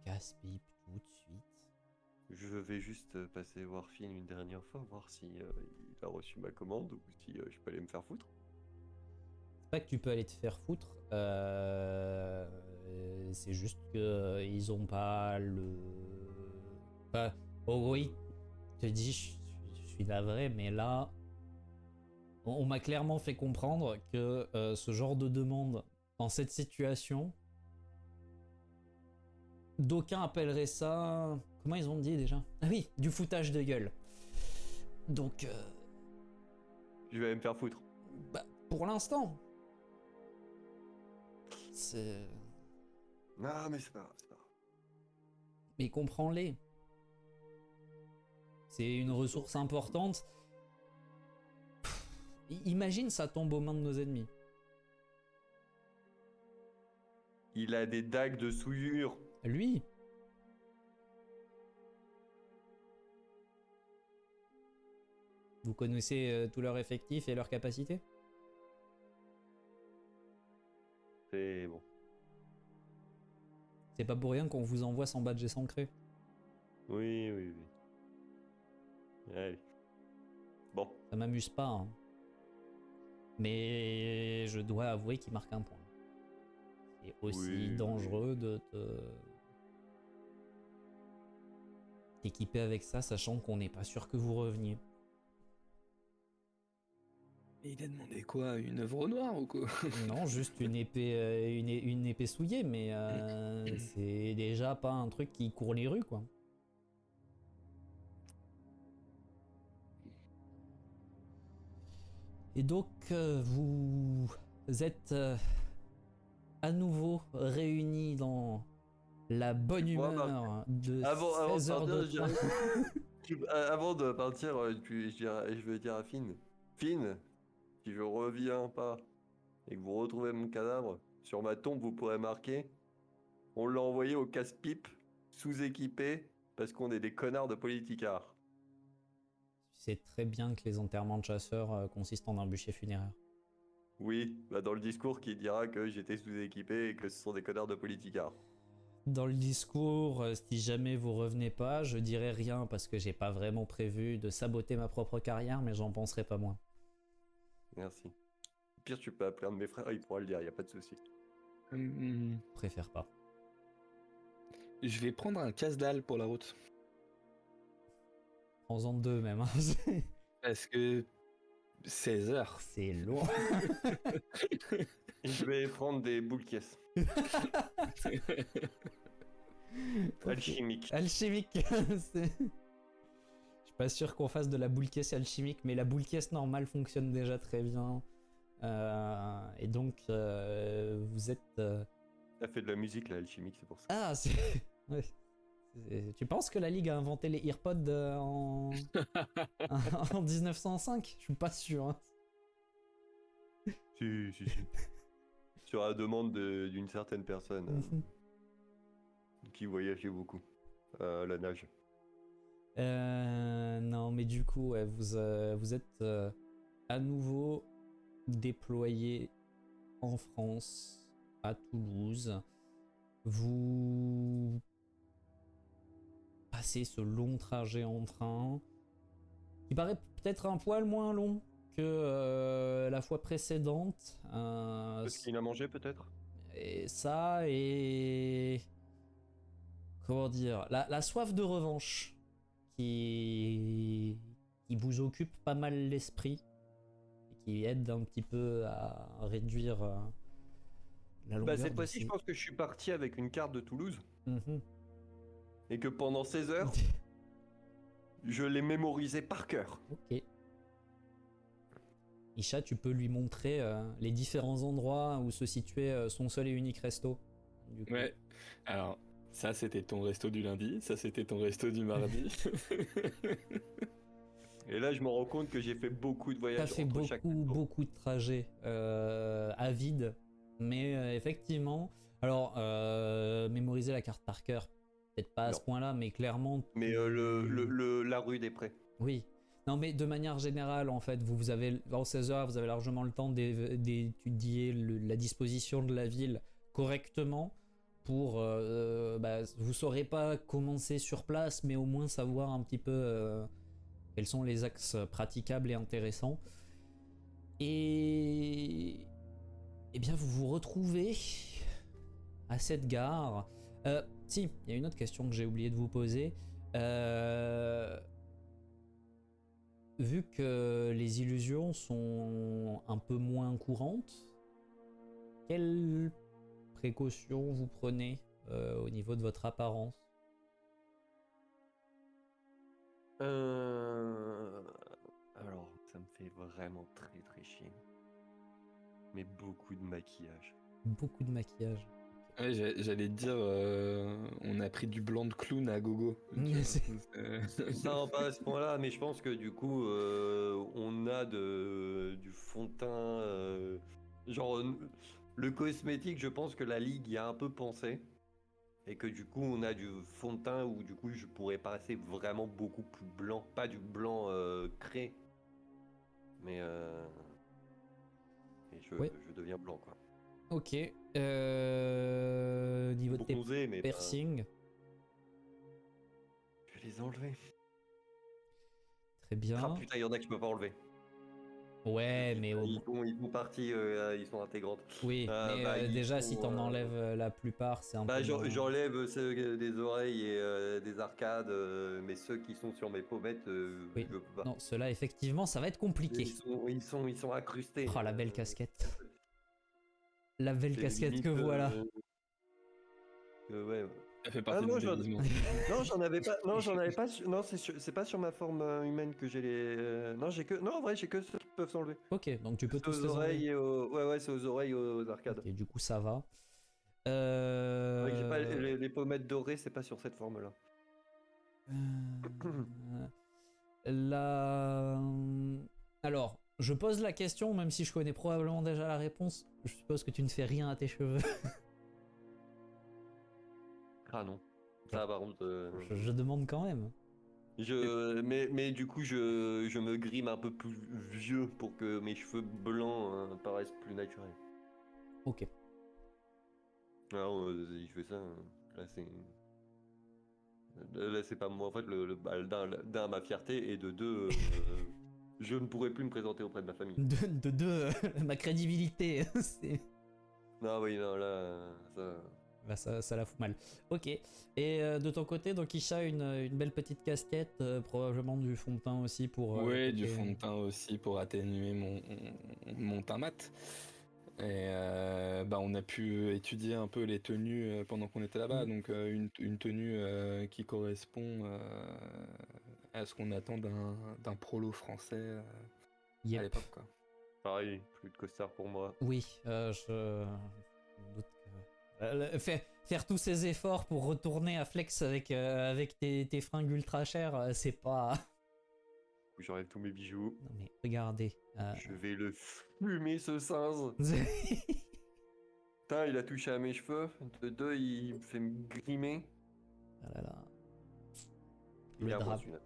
Casse-pipe tout de suite. Je vais juste passer voir Finn une dernière fois, voir si il a reçu ma commande ou si je peux aller me faire foutre. C'est pas que tu peux aller te faire foutre, c'est juste que ils ont pas le... Enfin, oh oui, je te dis, je suis navré, mais là, on m'a clairement fait comprendre que ce genre de demande, dans cette situation, d'aucuns appelleraient ça... Comment ils ont dit déjà? Ah oui, du foutage de gueule. Donc, Je vais aller me faire foutre. bah, pour l'instant, c'est... Ah, mais c'est pas grave, c'est pas grave. Mais comprends-les. C'est une ressource importante. Imagine ça tombe aux mains de nos ennemis. Il a des dagues de souillure. Lui, vous connaissez tous leurs effectifs et leurs capacités? C'est bon. C'est pas pour rien qu'on vous envoie sans badge et sans cré. Oui, oui, oui. Allez. Bon. Ça m'amuse pas, hein. Mais je dois avouer qu'il marque un point. C'est aussi Oui, dangereux de t'équiper avec ça, sachant qu'on n'est pas sûr que vous reveniez. Et il a demandé quoi? Une œuvre au noir ou quoi? Non, juste une épée, une épée souillée, mais c'est déjà pas un truc qui court les rues, quoi. Et donc, vous êtes à nouveau réunis dans la bonne Tu pourras humeur de Avant 16 de heures de partir, train. avant de partir, je vais dire à Finn. Finn, si je reviens pas et que vous retrouvez mon cadavre, sur ma tombe, vous pourrez marquer on l'a envoyé au casse-pipe, sous-équipé, parce qu'on est des connards de politicards. Tu sais très bien que les enterrements de chasseurs consistent en un bûcher funéraire. Oui, bah dans le discours qui dira que j'étais sous-équipé et que ce sont des connards de politicards. Dans le discours, si jamais vous revenez pas, je dirai rien parce que j'ai pas vraiment prévu de saboter ma propre carrière, mais j'en penserai pas moins. Merci. Au pire, tu peux appeler un de mes frères, il pourra le dire, y a pas de souci. Préfère pas. Je vais prendre un casse-dalle pour la route. Prends-en deux même. Hein. Parce que 16 heures. C'est lourd. Et je vais prendre des boules caisses. Alchimiques. Alchimique. Je suis pas sûr qu'on fasse de la boule caisse alchimique, mais la boule caisse normale fonctionne déjà très bien. Et donc, vous êtes... Ça fait de la musique, là, alchimique, c'est pour ça. Ah, c'est... Ouais. Tu penses que la Ligue a inventé les earpods en 1905? Je suis pas sûr. Hein. Si. Sur la demande d'une certaine personne qui voyageait beaucoup à la nage. Non, mais du coup, ouais, vous êtes à nouveau déployé en France, à Toulouse. Vous passez ce long trajet en train, qui paraît peut-être un poil moins long que la fois précédente. Parce qu'il a mangé, peut-être? Et ça, et... Comment dire, la soif de revanche qui vous occupe pas mal l'esprit et qui aide un petit peu à réduire la longueur. Cette fois-ci, je pense que je suis parti avec une carte de Toulouse Mhm. et que pendant 16 heures, je l'ai mémorisé par cœur. Ok. Isha, tu peux lui montrer les différents endroits où se situait son seul et unique resto. Du coup. Ouais. Alors, ça c'était ton resto du lundi, ça c'était ton resto du mardi. Et là, je me rends compte que j'ai fait beaucoup de T'as voyages fait entre chaque resto. beaucoup de trajets à vide, mais effectivement, Alors, mémoriser la carte par cœur, peut-être pas à ce Non. point-là, mais clairement. Mais la rue des Prés. Oui. Non, mais de manière générale, en fait, vous avez, en 16 heures, vous avez largement le temps d'étudier la disposition de la ville correctement pour. Vous saurez pas commencer sur place, mais au moins savoir un petit peu quels sont les axes praticables et intéressants. Et. Eh bien, vous vous retrouvez à cette gare. Si, il y a une autre question que j'ai oublié de vous poser. Vu que les illusions sont un peu moins courantes, quelles précautions vous prenez au niveau de votre apparence? Alors, ça me fait vraiment très très chier. Mais beaucoup de maquillage. Beaucoup de maquillage. Ouais, j'allais te dire, on a pris du blanc de clown à gogo. Non, pas à ce point-là, mais je pense que du coup, on a du fond de teint. Genre, le cosmétique, je pense que la Ligue y a un peu pensé. Et que du coup, on a du fond de teint où du coup, je pourrais passer vraiment beaucoup plus blanc. Pas du blanc craie. Mais Ouais. je deviens blanc, quoi. Ok. Niveau de tes Bronzé, mais piercings. je vais les enlever. Très bien. Ah putain, il y en a que je peux pas enlever. Ouais, mais Ils font partie, ils sont intégrantes. oui, mais ils déjà, sont, si t'en enlèves la plupart, c'est un peu. j'enlève ceux des oreilles et des arcades, mais ceux qui sont sur mes pommettes, Oui. je peux pas. Non, ceux-là, effectivement, ça va être compliqué. Ils sont incrustés. Oh, la belle casquette. La belle C'est casquette limite, que voilà. Ouais. Ça fait partie non, du déguisement. non, j'en avais pas. Non, j'en avais pas. Non, c'est pas sur ma forme humaine que j'ai les. Non, j'ai que. Non, en vrai, j'ai que ceux qui peuvent s'enlever. Ok, donc tu peux C'est tous aux les enlever. oreilles et ouais, c'est aux oreilles et aux arcades. Ok, du coup, ça va. C'est vrai que j'ai pas les pommettes dorées, c'est pas sur cette forme-là. La... Alors, je pose la question, même si je connais probablement déjà la réponse. Je suppose que tu ne fais rien à tes cheveux. Ah non. Ça, par contre. Je demande quand même. Mais du coup, je me grime un peu plus vieux pour que mes cheveux blancs paraissent plus naturels. Ok. Alors, si je fais ça, là, c'est pas moi. En fait, d'un, ma fierté, et de deux, je ne pourrais plus me présenter auprès de ma famille. De deux, ma crédibilité. Non, oui, non, là, ça. Là, ça la fout mal. Ok. Et de ton côté, donc Isha, une belle petite casquette, probablement du fond de teint aussi pour. Ouais, du fond de teint aussi pour atténuer mon teint mat. Et on a pu étudier un peu les tenues pendant qu'on était là-bas. Donc une tenue qui correspond à ce qu'on attend d'un prolo français à l'époque, quoi. Pareil, plus de costard pour moi. Oui, je doute que... faire tous ces efforts pour retourner à Flex avec tes fringues ultra chères, c'est pas... J'enlève tous mes bijoux. Non mais regardez... Je vais le fumer, ce singe. Putain, il a touché à mes cheveux. De deux, il me fait me grimer. Ah là là. Il Le est à moi, drame. celui-là.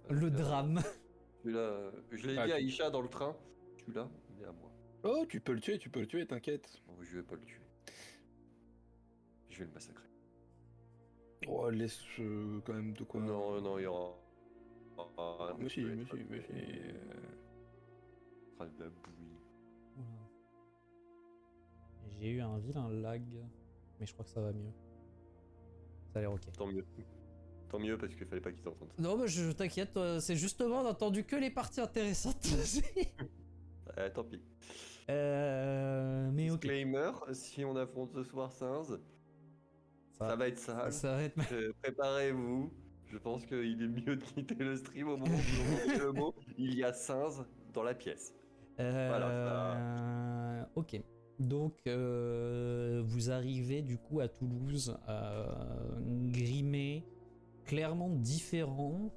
Le drame. Celui-là, je l'ai dit à Isha dans le train. Celui-là, il est à moi. Oh, tu peux le tuer, t'inquiète. Oh, je vais pas le tuer. Je vais le massacrer. Oh, laisse quand même de quoi. Non, il y aura. Monsieur. Ah, de la bouillie. J'ai eu un vilain lag, mais je crois que ça va mieux. Ça a l'air ok. Tant mieux. Tant mieux parce qu'il fallait pas qu'ils entendent ça. Non, mais je t'inquiète, c'est justement, on a entendu que les parties intéressantes. Tant pis. Mais ok. Disclaimer, si on affronte ce soir Sinz, ça va être sale. Ça va être... Préparez-vous. Je pense qu'il est mieux de quitter le stream au moment où vous entendez le mot. Il y a Sinz dans la pièce. Voilà, ok. Donc, vous arrivez du coup à Toulouse, grimé, clairement différent,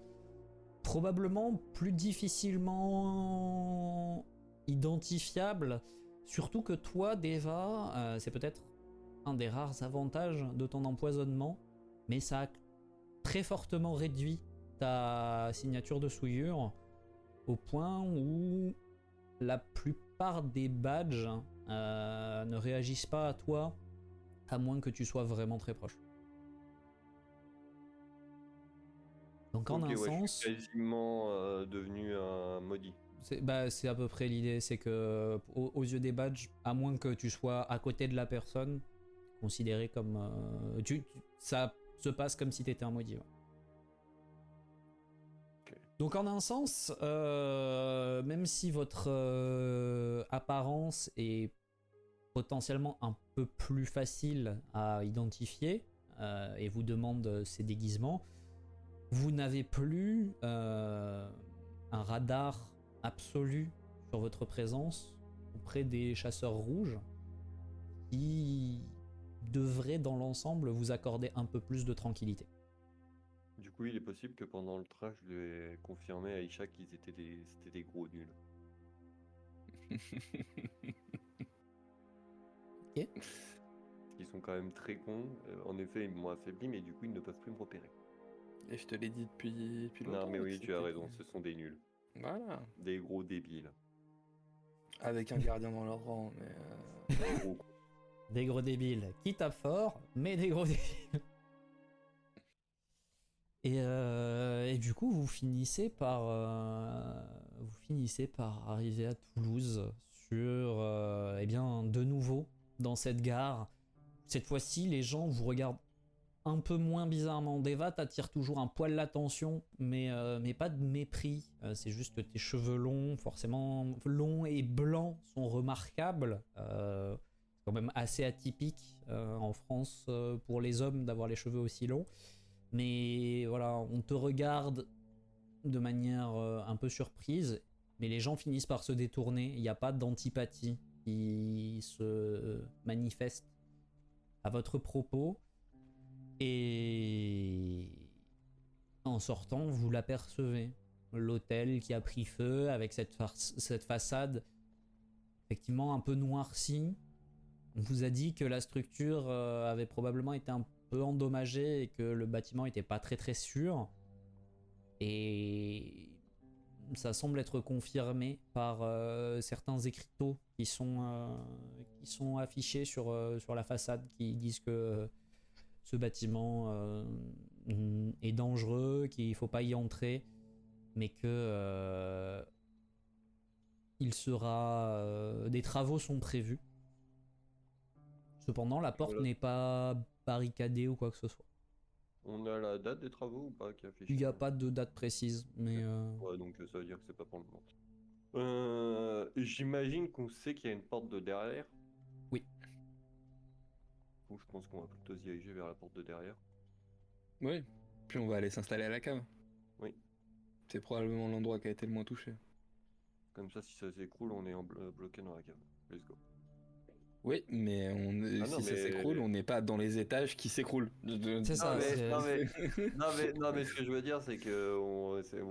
probablement plus difficilement identifiable, surtout que toi, Deva, c'est peut-être un des rares avantages de ton empoisonnement, mais ça a très fortement réduit ta signature de souillure au point où la plupart des badges ne réagissent pas à toi à moins que tu sois vraiment très proche. Donc en Ok, un ouais, sens, je suis quasiment devenu un maudit. c'est à peu près l'idée, c'est que aux yeux des badges, à moins que tu sois à côté de la personne, considéré comme... ça se passe comme si tu étais un maudit. Ouais. Ok. Donc en un sens, même si votre apparence est potentiellement un peu plus facile à identifier et vous demande ses déguisements, vous n'avez plus un radar absolu sur votre présence auprès des chasseurs rouges qui devraient dans l'ensemble vous accorder un peu plus de tranquillité. Du coup, il est possible que pendant le train, je lui ai confirmé à Aïcha qu'ils étaient c'était des gros nuls. Ok. Ils sont quand même très cons. En effet, ils m'ont affaibli, mais du coup, ils ne peuvent plus me repérer. Et je te l'ai dit depuis longtemps. Non, mais que oui, tu as c'était raison, des- ce sont des nuls. Voilà. Des gros débiles. Avec un gardien dans leur rang, mais... Des gros cons. Des gros débiles qui tapent fort, mais des gros débiles. Et du coup, vous finissez par arriver à Toulouse sur, eh bien, de nouveau dans cette gare. Cette fois-ci, les gens vous regardent un peu moins bizarrement. Deva t'attire toujours un poil l'attention, mais pas de mépris. C'est juste que tes cheveux longs, forcément longs et blancs, sont remarquables. C'est quand même assez atypique en France pour les hommes d'avoir les cheveux aussi longs. Mais voilà, on te regarde de manière un peu surprise, mais les gens finissent par se détourner. Il n'y a pas d'antipathie qui se manifeste à votre propos. Et en sortant, vous l'apercevez. L'hôtel qui a pris feu avec cette façade effectivement un peu noircie. On vous a dit que la structure avait probablement été un peu endommagée et que le bâtiment n'était pas très très sûr. Et ça semble être confirmé par certains écriteaux qui sont affichés sur la façade qui disent que ce bâtiment est dangereux, qu'il ne faut pas y entrer, mais que des travaux sont prévus. Cependant, la porte Voilà. n'est pas barricadée ou quoi que ce soit. On a la date des travaux ou pas qui est affichée? Il n'y a pas de date précise, mais... Ouais, donc ça veut dire que c'est pas pour le moment. J'imagine qu'on sait qu'il y a une porte de derrière. Oui. Donc je pense qu'on va plutôt se diriger vers la porte de derrière. Oui. Puis on va aller s'installer à la cave. Oui. C'est probablement l'endroit qui a été le moins touché. Comme ça, si ça s'écroule, on est bloqué dans la cave. Let's go. Oui, mais Ah non, si ça mais- s'écroule, on n'est pas dans les étages qui s'écroulent. C'est ça, Non, mais, c'est- non, mais, non, mais ce que je veux dire, c'est que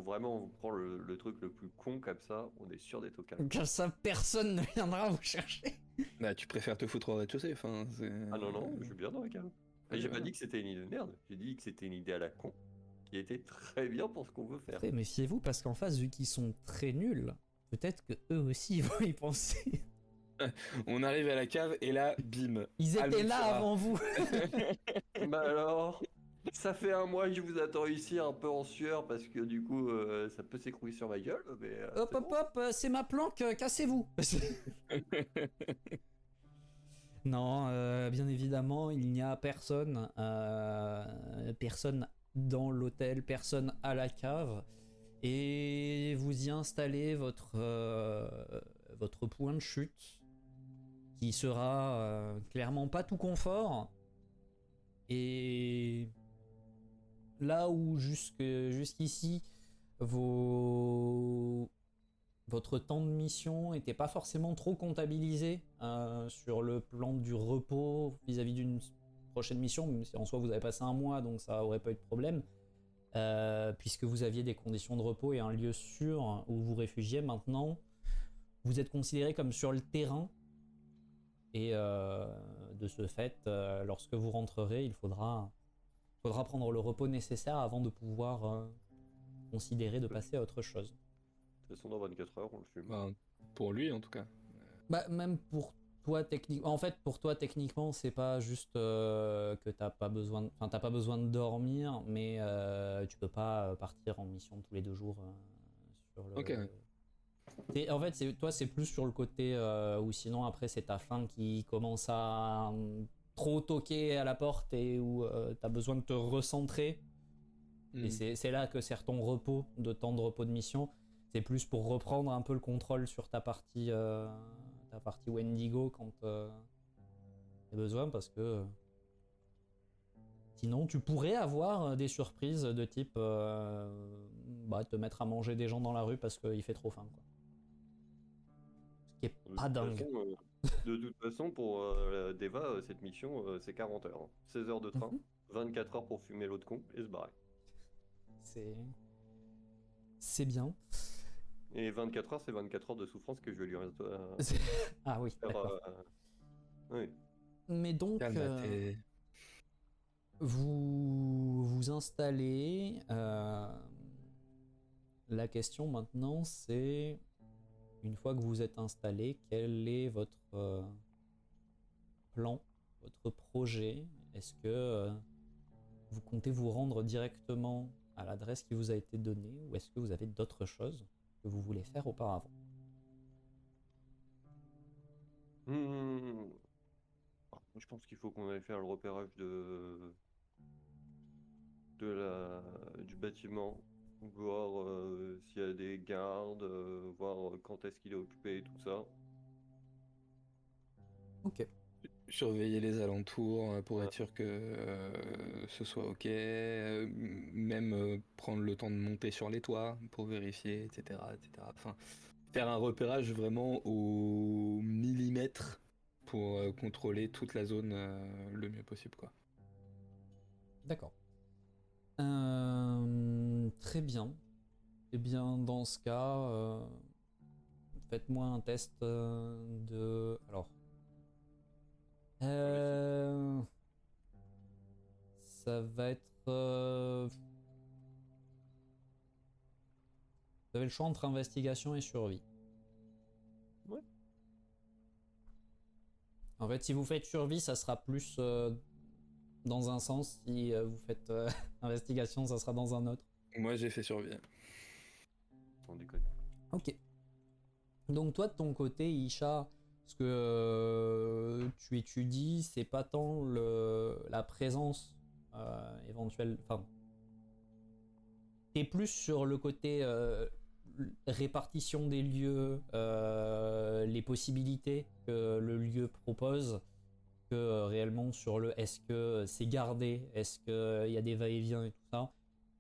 vraiment, on prend le truc le plus con comme ça, on est sûr d'être au calme. Comme ça, personne ne viendra vous chercher. Bah, tu préfères te foutre au rez-de-chaussée, enfin... Ah non, non, je suis bien dans la cave. Et j'ai pas voilà. dit que c'était une idée de merde, j'ai dit que c'était une idée à la con, qui était très bien pour ce qu'on veut faire. Après, méfiez-vous parce qu'en face, vu qu'ils sont très nuls, peut-être que eux aussi vont y penser. On arrive à la cave et là, bim. Ils étaient là Almira. avant vous. Bah alors, ça fait un mois que je vous attends ici un peu en sueur parce que du coup, ça peut s'écrouler sur ma gueule, mais... Hop, c'est hop, bon. hop, c'est ma planque, cassez-vous. Non, bien évidemment, il n'y a personne. Personne dans l'hôtel, personne à la cave. Et vous y installez votre point de chute, qui sera clairement pas tout confort. Et là où jusqu'ici, votre temps de mission n'était pas forcément trop comptabilisé sur le plan du repos vis-à-vis d'une prochaine mission, même si en soi vous avez passé un mois, donc ça aurait pas eu de problème, puisque vous aviez des conditions de repos et un lieu sûr où vous réfugiez. Maintenant, vous êtes considéré comme sur le terrain Et de ce fait, lorsque vous rentrerez, il faudra prendre le repos nécessaire avant de pouvoir considérer de passer à autre chose. De toute façon, dans 24 heures, on le fume. Ben, pour lui, en tout cas. Bah, même pour toi, techniquement. En fait, pour toi, techniquement, c'est pas juste que t'as pas besoin de dormir, mais tu peux pas partir en mission tous les 2 jours sur le. Ok. En fait, toi, c'est plus sur le côté où sinon, après, c'est ta faim qui commence à trop toquer à la porte et où t'as besoin de te recentrer. Et c'est là que sert ton repos, de temps de repos de mission. C'est plus pour reprendre un peu le contrôle sur ta partie Wendigo quand t'as besoin, parce que sinon tu pourrais avoir des surprises de type te mettre à manger des gens dans la rue parce qu'il fait trop faim, quoi. Ce qui est pas dingue. De toute façon, pour Deva, cette mission, c'est 40 heures. Hein. 16 heures de train, 24 heures pour fumer l'autre con et se barrer. C'est bien. Et 24 heures, c'est 24 heures de souffrance que je vais lui Ah oui, faire. d'accord. Oui. Mais donc, vous vous installez. La question maintenant, c'est, une fois que vous êtes installé, quel est votre plan, votre projet? Est-ce que vous comptez vous rendre directement à l'adresse qui vous a été donnée, ou est-ce que vous avez d'autres choses que vous voulez faire auparavant? Je pense qu'il faut qu'on aille faire le repérage du bâtiment, voir s'il y a des gardes, voir quand est-ce qu'il est occupé et tout ça. Ok. Surveiller les alentours pour être sûr que ce soit ok, même prendre le temps de monter sur les toits pour vérifier, etc., etc. Enfin, faire un repérage vraiment au millimètre pour contrôler toute la zone le mieux possible, quoi. D'accord. Très bien. Eh bien, dans ce cas, faites-moi un test de... Alors... ça va être... Vous avez le choix entre investigation et survie. Ouais. En fait, si vous faites survie, ça sera plus dans un sens. Si vous faites investigation, ça sera dans un autre. Moi, j'ai fait survie. On déconne. Ok. Donc toi, de ton côté, Isha, ce que tu étudies, c'est pas tant la présence éventuelle... Enfin, t'es plus sur le côté répartition des lieux, les possibilités que le lieu propose, que réellement sur le est-ce que c'est gardé, est-ce qu'il y a des va-et-vient et tout ça.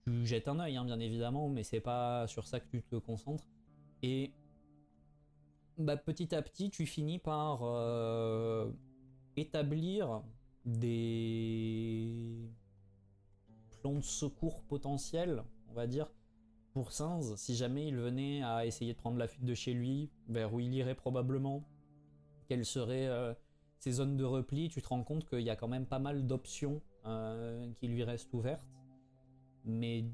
Tu jettes un œil, hein, bien évidemment, mais c'est pas sur ça que tu te concentres. Et petit à petit, tu finis par établir des plans de secours potentiels, on va dire, pour Sainz, si jamais il venait à essayer de prendre la fuite de chez lui, vers où il irait probablement, quelles seraient ses zones de repli. Tu te rends compte qu'il y a quand même pas mal d'options qui lui restent ouvertes, mais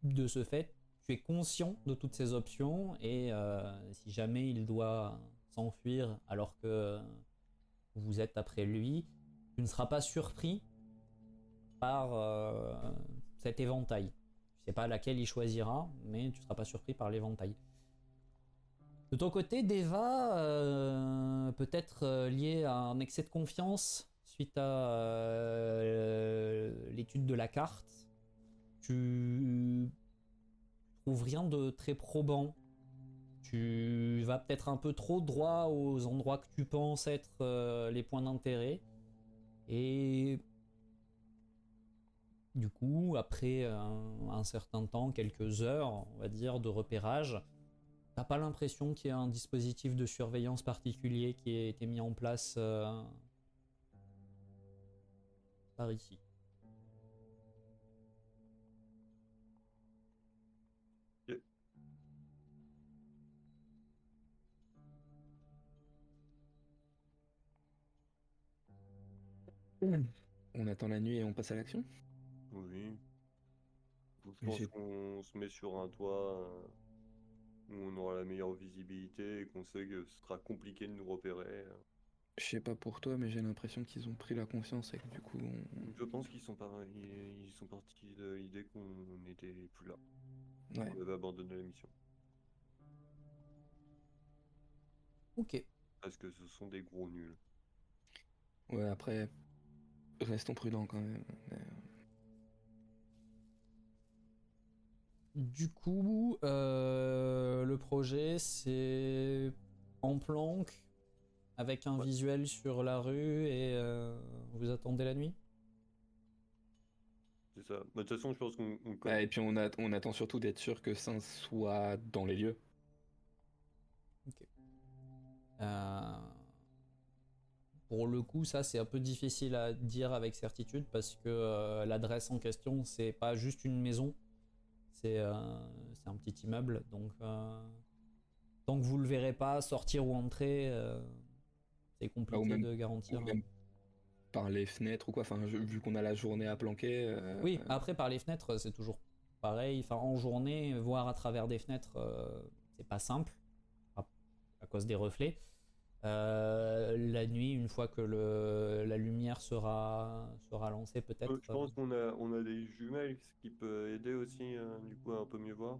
de ce fait, tu es conscient de toutes ces options, et si jamais il doit s'enfuir alors que vous êtes après lui, tu ne seras pas surpris par cet éventail. Tu sais pas laquelle il choisira, mais tu seras pas surpris par l'éventail. De ton côté, Deva, peut-être lié à un excès de confiance suite à l'étude de la carte, tu trouves rien de très probant. Tu vas peut-être un peu trop droit aux endroits que tu penses être les points d'intérêt. Et du coup, après un certain temps, quelques heures, on va dire, de repérage, t'as pas l'impression qu'il y a un dispositif de surveillance particulier qui a été mis en place par ici. On attend la nuit et on passe à l'action. Oui. Je Mais pense j'ai- qu'on se met sur un toit où on aura la meilleure visibilité et qu'on sait que ce sera compliqué de nous repérer. Je sais pas pour toi, mais j'ai l'impression qu'ils ont pris la conscience et que du coup, Je pense qu'ils sont, ils sont partis de l'idée qu'on n'était plus là, ouais. qu'on avait abandonné la mission. Ok. Parce que ce sont des gros nuls. Ouais, après, restons prudents quand même. Du coup, le projet, c'est en planque, avec un Ouais. visuel sur la rue, et vous attendez la nuit? C'est ça. Bah, de toute façon, je pense qu'on Ah, connaît. et puis on attend surtout d'être sûr que Saint soit dans les lieux. Ok. Euh, Pour le coup, ça c'est un peu difficile à dire avec certitude parce que l'adresse en question, c'est pas juste une maison, c'est un petit immeuble. Donc, tant que vous le verrez pas sortir ou entrer, c'est Ah, compliqué de garantir. ou même par les fenêtres ou quoi. Enfin, vu qu'on a la journée à planquer. Oui, après par les fenêtres, c'est toujours pareil. Enfin, en journée, voir à travers des fenêtres, c'est pas simple à cause des reflets. La nuit, une fois que la lumière sera lancée, peut-être. Je pense qu'on a des jumelles, ce qui peut aider aussi, du coup, à un peu mieux voir.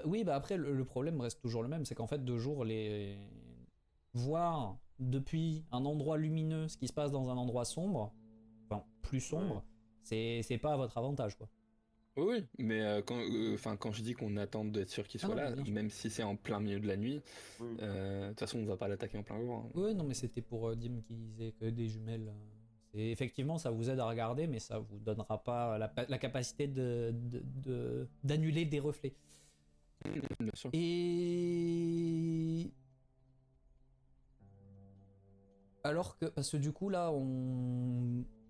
Oui, bah après, le problème reste toujours le même, c'est qu'en fait, de jour, voir depuis un endroit lumineux ce qui se passe dans un endroit sombre, enfin plus Ouais. sombre, c'est pas à votre avantage, quoi. Oui, oui, mais quand je dis qu'on attend d'être sûr qu'il Ah soit non, mais là, bien sûr. même si c'est en plein milieu de la nuit, Oui. de toute façon, on va pas l'attaquer en plein jour, hein. Oui, non, mais c'était pour Dim qui disait que des jumelles. Effectivement, ça vous aide à regarder, mais ça vous donnera pas la capacité d'annuler des reflets. Bien sûr. Et alors que, parce que du coup là,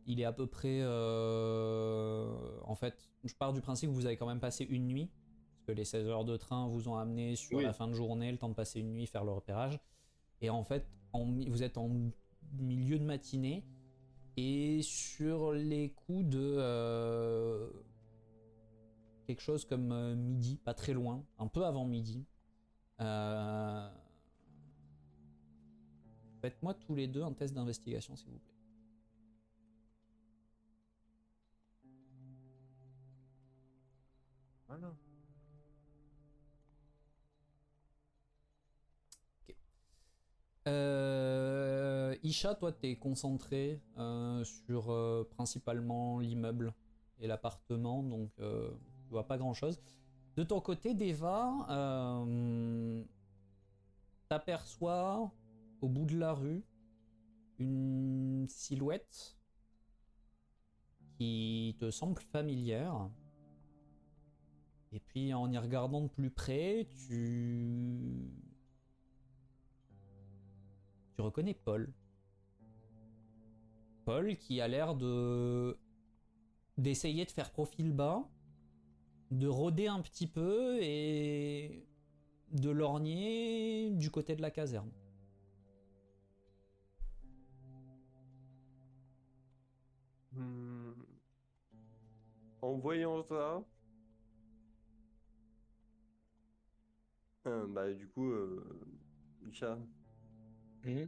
il est à peu près, en fait, je pars du principe que vous avez quand même passé une nuit, parce que les 16 heures de train vous ont amené sur la Oui. fin de journée, le temps de passer une nuit, faire le repérage, et en fait, vous êtes en milieu de matinée, et sur les coups de quelque chose comme midi, pas très loin, un peu avant midi, euh, faites-moi tous les deux un test d'investigation, s'il vous plaît. Voilà. Ok. Isha, toi, t'es concentré sur principalement l'immeuble et l'appartement, donc tu vois pas grand-chose. De ton côté, Deva, t'aperçois au bout de la rue une silhouette qui te semble familière. Et puis en y regardant de plus près, tu reconnais Paul. Paul qui a l'air d'essayer de faire profil bas, de rôder un petit peu et de lorgner du côté de la caserne. Hmm. En voyant ça, bah du coup, Isha, Mhm.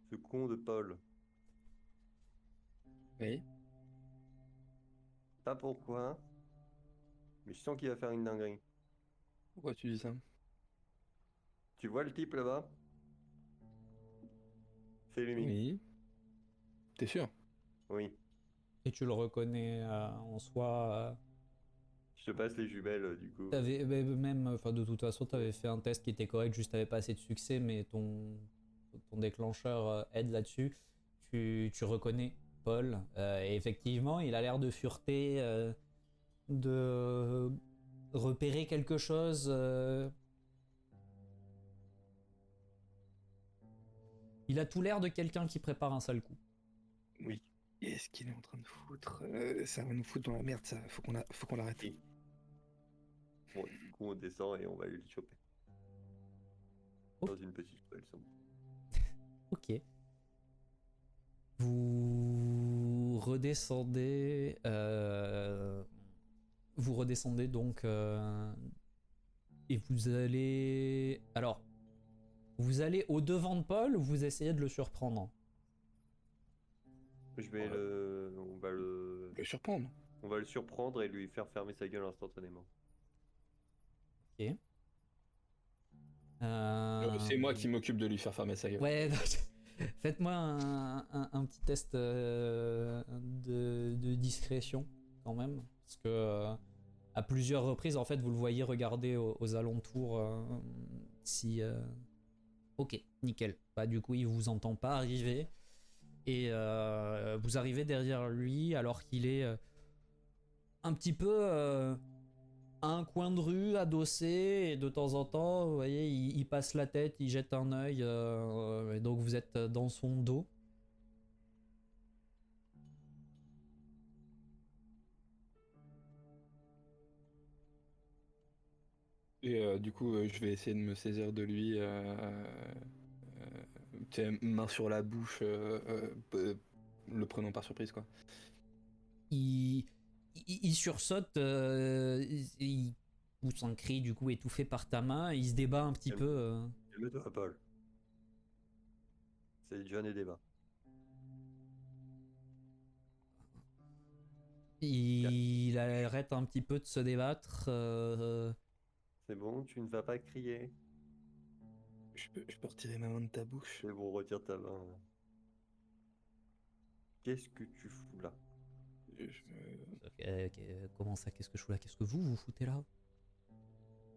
ce con de Paul, Oui, pas pourquoi, mais je sens qu'il va faire une dinguerie. pourquoi tu dis ça? Tu vois le type là-bas? C'est lui. Oui, t'es sûr? Oui. Et tu le reconnais en soi. Je te passe les jumelles, du coup. T'avais même, enfin de toute façon, t'avais fait un test qui était correct, juste t'avais pas assez de succès, mais ton déclencheur aide là-dessus. Tu reconnais Paul, et effectivement, il a l'air de fureter, de repérer quelque chose. Il a tout l'air de quelqu'un qui prépare un sale coup. Oui. Qu'est-ce qu'il est en train de foutre? Ça va nous foutre dans la merde, ça. Faut qu'on l'arrête. Et bon, du coup, on descend et on va aller le choper. Ok. Dans une petite poêle, sans doute. Ok. Vous redescendez. Vous redescendez donc. Et vous allez. Alors. Vous allez au devant de Paul ou vous essayez de le surprendre? Je vais le. Le surprendre. On va le surprendre et lui faire fermer sa gueule instantanément. Ok. C'est moi qui m'occupe de lui faire fermer sa gueule. Ouais, faites-moi un petit test de discrétion quand même. Parce que à plusieurs reprises, en fait, vous le voyez regarder aux alentours si. Ok, nickel. Bah, du coup, il vous entend pas arriver. Et vous arrivez derrière lui alors qu'il est un petit peu à un coin de rue, adossé, et de temps en temps, vous voyez, il passe la tête, il jette un œil, et donc vous êtes dans son dos. Et du coup, je vais essayer de me saisir de lui, tu sais, main sur la bouche, le prenant par surprise, quoi. Il, il sursaute, il pousse un cri du coup étouffé par ta main, il se débat un petit peu. Calme-toi, Paul. C'est déjà des débats. Il arrête un petit peu de se débattre. C'est bon, tu ne vas pas crier. Je peux retirer ma main de ta bouche. C'est bon, retire ta main. Qu'est-ce que tu fous là? Comment ça, qu'est-ce que je fous là? Qu'est-ce que vous foutez là?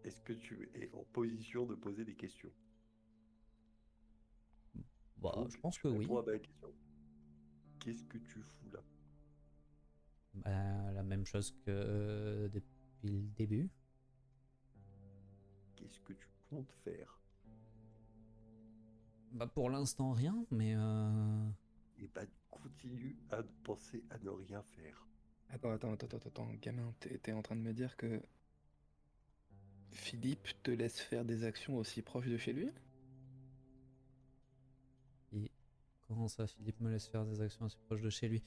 Est-ce que tu es en position de poser des questions? Bah, Donc, je pense tu que oui. réponds à ma question. Qu'est-ce que tu fous là? Bah, la même chose que depuis le début. Qu'est-ce que tu comptes faire? Bah, pour l'instant rien, mais Et bah continue à penser à ne rien faire. Attends, gamin, t'es en train de me dire que Philippe te laisse faire des actions aussi proches de chez lui? comment ça, Philippe me laisse faire des actions assez proches de chez lui?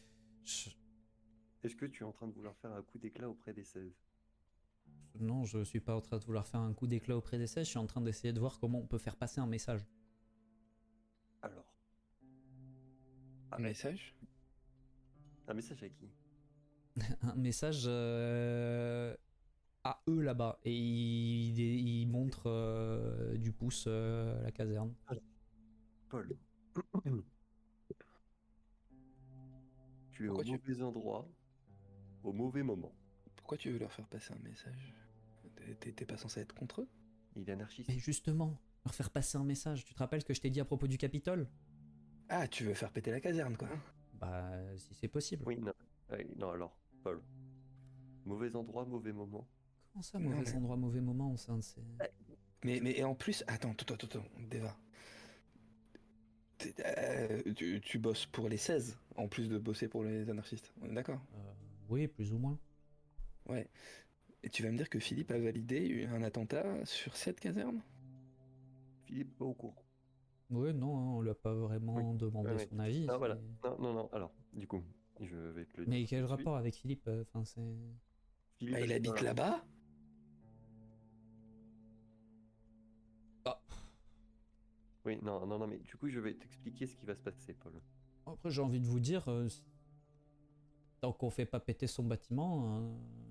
Est-ce que tu es en train de vouloir faire un coup d'éclat auprès des 16? Non, je suis pas en train de vouloir faire un coup d'éclat auprès des 16, je suis en train d'essayer de voir comment on peut faire passer un message. Alors, Un message? un message à qui? Un message à eux là-bas, et il montre du pouce la caserne. Paul. Tu es au Pourquoi tu... mauvais endroit, au mauvais moment. Pourquoi tu veux leur faire passer un message? T'es pas censé être contre eux? Il est anarchiste. Mais justement, leur faire passer un message, tu te rappelles ce que je t'ai dit à propos du Capitole? Ah, tu veux faire péter la caserne, quoi. Bah, si c'est possible. Oui, non. Non, alors, Paul. Mauvais endroit, mauvais moment. Comment ça, Non, mauvais mais- endroit, mauvais moment au sein de ces... Mais en plus, attends, Deva. Tu bosses pour les 16, en plus de bosser pour les anarchistes. On est d'accord? Oui, plus ou moins. Ouais. Et tu vas me dire que Philippe a validé un attentat sur cette caserne? Philippe, pas au courant. Oui, non, hein, on lui a pas vraiment demandé Ouais, son avis. non, voilà. c'est- Non. Alors, du coup, je vais te le Mais dire quel tout de suite. rapport avec Philippe? Enfin, c'est... Philippe Bah, il habite dans habite la- là-bas? Ah. Oui, non, mais du coup, je vais t'expliquer ce qui va se passer, Paul. Après, j'ai envie de vous dire, tant qu'on fait pas péter son bâtiment...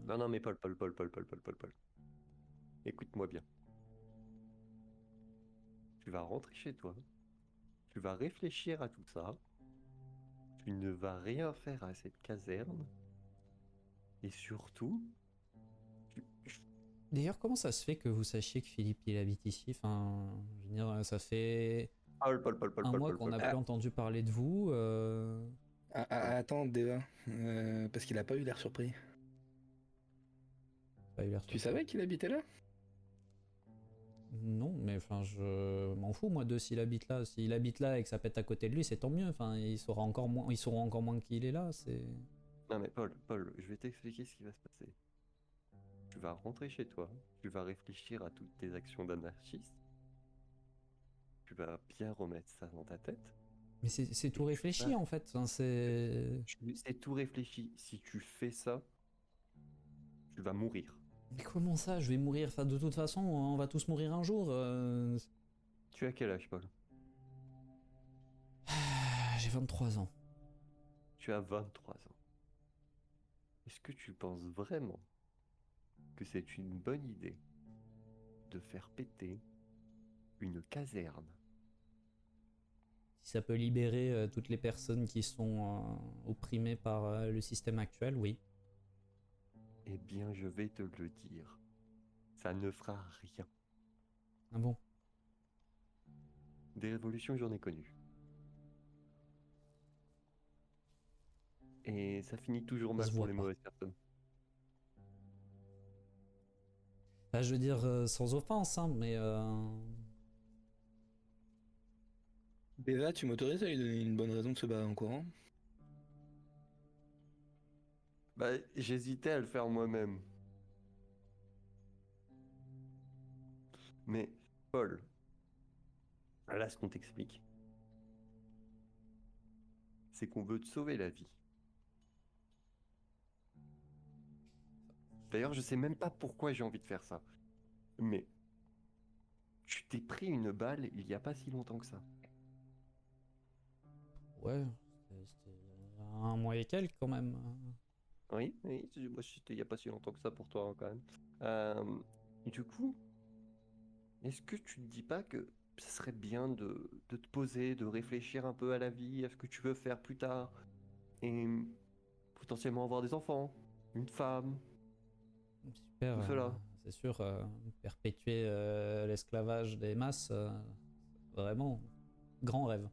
Non, mais Paul. Écoute-moi bien. Tu vas rentrer chez toi. Tu vas réfléchir à tout ça. Tu ne vas rien faire à cette caserne. Et surtout, D'ailleurs, comment ça se fait que vous sachiez que Philippe il habite ici? Enfin, je veux dire, ça fait un mois qu'on n'a Paul. plus entendu parler de vous. Attends, Deva. Parce qu'il a pas eu l'air surpris. Pas eu l'air Tu surpris. savais qu'il habitait là? Non, mais enfin, je m'en fous moi de s'il habite là. S'il habite là et que ça pète à côté de lui, c'est tant mieux. Enfin, ils sauront encore moins qu'il est là. C'est. Non mais Paul, je vais t'expliquer ce qui va se passer. Tu vas rentrer chez toi, tu vas réfléchir à toutes tes actions d'anarchiste, tu vas bien remettre ça dans ta tête, Mais c'est tout réfléchi en fait. Hein, c'est. C'est tout réfléchi. Si tu fais ça, tu vas mourir. Mais comment ça, je vais mourir? Enfin, de toute façon, on va tous mourir un jour. Tu as quel âge, Paul? J'ai 23 ans. Tu as 23 ans. Est-ce que tu penses vraiment que c'est une bonne idée de faire péter une caserne? Si ça peut libérer toutes les personnes qui sont opprimées par le système actuel, oui. Eh bien, je vais te le dire. Ça ne fera rien. Ah bon? Des révolutions, j'en ai connu. Et ça finit toujours mal se pour voit les pas. mauvaises personnes. Bah, je veux dire, sans offense, hein, mais. Beva, tu m'autorises à lui donner une bonne raison de se barrer en courant? Bah, j'hésitais à le faire moi-même. Mais, Paul, là, ce qu'on t'explique, c'est qu'on veut te sauver la vie. D'ailleurs, je sais même pas pourquoi j'ai envie de faire ça. Mais, tu t'es pris une balle il y a pas si longtemps que ça. Ouais, c'était un mois et quelques quand même. Oui, oui, moi, c'était il y a pas si longtemps que ça pour toi, hein, quand même. Du coup, est-ce que tu te dis pas que ce serait bien de te poser, de réfléchir un peu à la vie, à ce que tu veux faire plus tard, et potentiellement avoir des enfants, une femme, Super, tout cela? c'est sûr, perpétuer l'esclavage des masses, vraiment, grand rêve.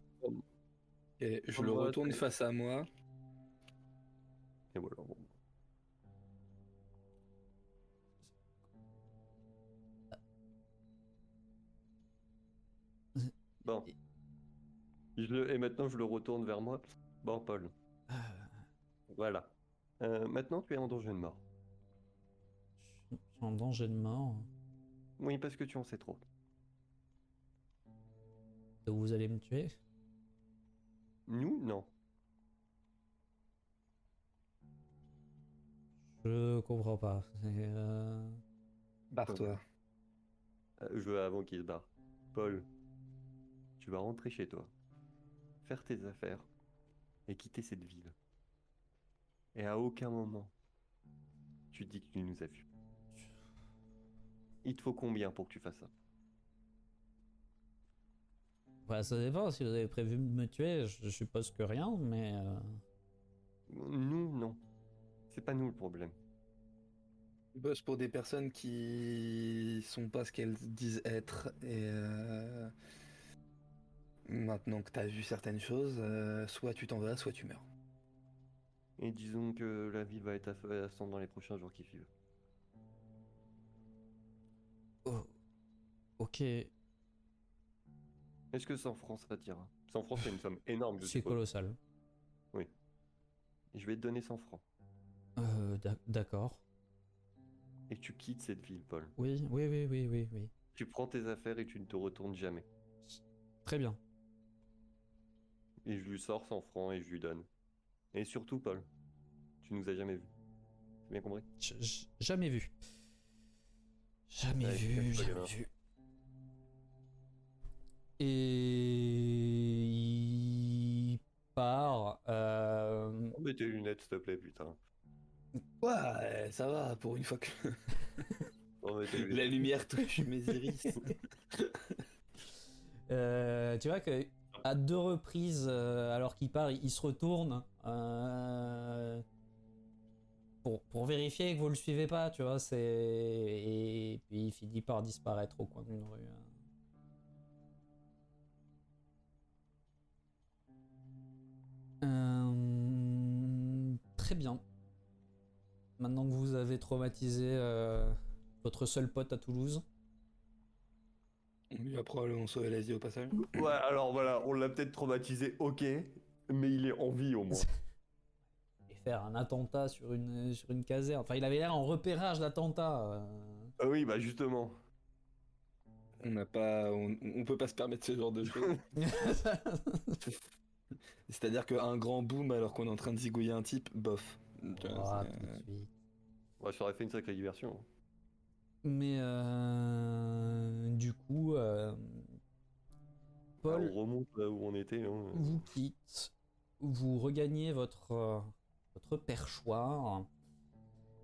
Et je Comme le moi, retourne face à moi. et voilà. Bon. Bon. Et maintenant, je le retourne vers moi. Bon, Paul, voilà. Maintenant, tu es en danger de mort. Je suis en danger de mort. Oui, parce que tu en sais trop. Vous allez me tuer? Nous, non. Je comprends pas. Barre-toi. Je veux avant qu'il se barre. Paul, tu vas rentrer chez toi, faire tes affaires et quitter cette ville. Et à aucun moment, tu dis que tu nous as vus. Il te faut combien pour que tu fasses ça? Ouais, ça dépend. Si vous avez prévu de me tuer, je suppose que rien, mais. Nous, non. C'est pas nous le problème. Je bosse pour des personnes qui sont pas ce qu'elles disent être. Et maintenant que t'as vu certaines choses, soit tu t'en vas, soit tu meurs. Et disons que la ville va être à feu et à sang dans les prochains jours qui suivent. Oh, ok, Est-ce que 100 francs, ça t'ira? 100 francs, c'est une somme énorme, je c'est suppose. colossal. Oui. Je vais te donner 100 francs. D'accord. Et tu quittes cette ville, Paul. Oui, oui, oui, oui, oui, oui. Tu prends tes affaires et tu ne te retournes jamais. Très bien. Et je lui sors 100 francs et je lui donne. Et surtout, Paul, tu nous as jamais vus. C'est bien compris? Jamais vu. Jamais Ouais, vu, cache-toi, jamais gamin. vu. Et il part. Oh, mets tes lunettes, s'il te plaît, putain. Ouais, ça va, pour une fois que Oh, mets tes la lunettes. lumière touche mes iris. Tu vois que à 2 reprises, alors qu'il part, il se retourne pour vérifier que vous le suivez pas, tu vois. Et puis il finit par disparaître au coin d'une rue. Très bien. Maintenant que vous avez traumatisé votre seul pote à Toulouse. On lui a probablement sauvé la vie au passage. Ouais, alors voilà, on l'a peut-être traumatisé, ok, mais il est en vie au moins. Et faire un attentat sur une caserne. Enfin, il avait l'air en repérage d'attentat. Ah oui, bah justement. On n'a pas, on peut pas se permettre ce genre de choses. C'est-à-dire qu'un grand boom alors qu'on est en train de zigouiller un type, bof. Tu vois, Ah, tout de suite. Ouais, ça aurait fait une sacrée diversion. Mais du coup, Ah, Paul on remonte là où on était. Hein. vous quitte, vous regagnez votre perchoir,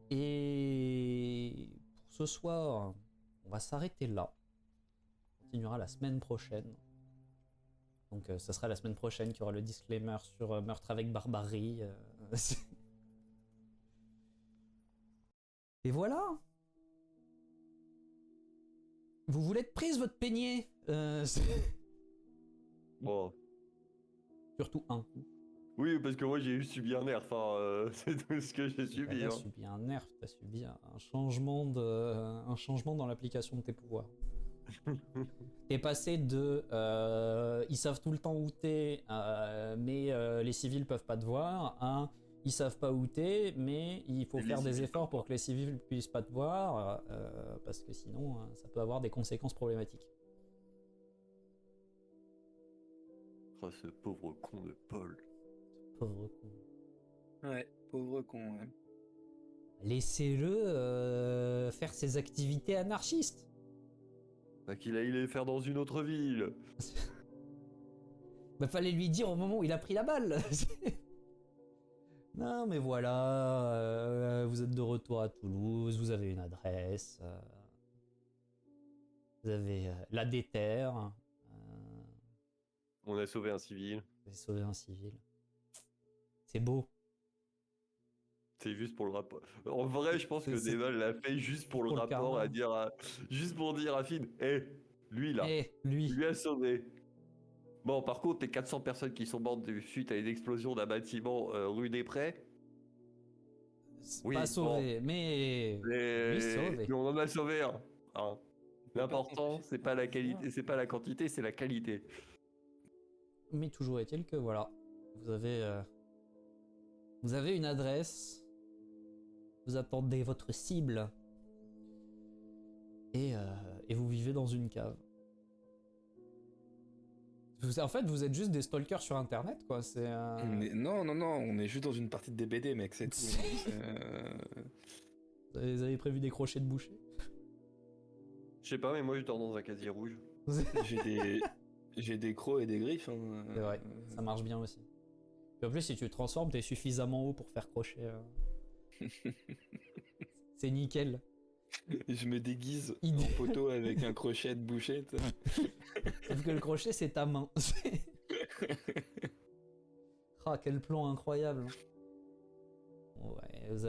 et pour ce soir, on va s'arrêter là. On continuera la semaine prochaine. Donc ce sera la semaine prochaine qu'il y aura le disclaimer sur meurtre avec barbarie. Et voilà. Vous voulez être prise votre peignet Bon. Surtout un. Oui, parce que moi j'ai subi un nerf. Hein, c'est tout ce que j'ai subi. T'as Hein. subi un nerf, t'as subi un changement dans l'application de tes pouvoirs. T'es passé de ils savent tout le temps où t'es, mais les civils peuvent pas te voir, à ils savent pas où t'es, mais il faut Et les faire des civils efforts peuvent pour que les civils puissent pas te voir, parce que sinon ça peut avoir des conséquences problématiques. Oh, ce pauvre con de Paul. Pauvre con. Ouais, pauvre con. Ouais. Laissez-le faire ses activités anarchistes. Bah, qu'il aille les faire dans une autre ville. Bah fallait lui dire au moment où il a pris la balle. Non mais voilà, vous êtes de retour à Toulouse, vous avez une adresse, vous avez la déterre, On a sauvé un civil. vous avez sauvé un civil. C'est beau. C'est juste pour le rapport. En vrai, je pense que C'est- Deval l'a fait juste pour le pour le rapport, karma. à dire juste pour dire à Finn, lui là, Eh, lui. lui a sauvé. Bon, par contre, les 400 personnes qui sont mortes suite à une explosion d'un bâtiment rue des Prés, oui, Pas bon, sauvé, mais lui sauvé. mais on en a sauvé un. Hein. L'important, compter c'est pas la qualité, c'est pas la quantité, c'est la qualité. Mais toujours est-il que voilà, vous avez une adresse, vous attendez votre cible, et vous vivez dans une cave. En fait, vous êtes juste des stalkers sur internet, quoi. C'est. Non, on est juste dans une partie de DBD, mec, c'est tout. Vous avez prévu des crochets de boucher? Je sais pas, mais moi je dors dans un casier rouge. J'ai des crocs et des griffes. Hein. C'est vrai, ça marche bien aussi. Et en plus, si tu te transformes, t'es suffisamment haut pour faire crochet. C'est nickel. Je me déguise Idée. en poteau avec un crochet de boucher. Sauf que le crochet, c'est ta main. Ah, quel plan incroyable. Ouais, vous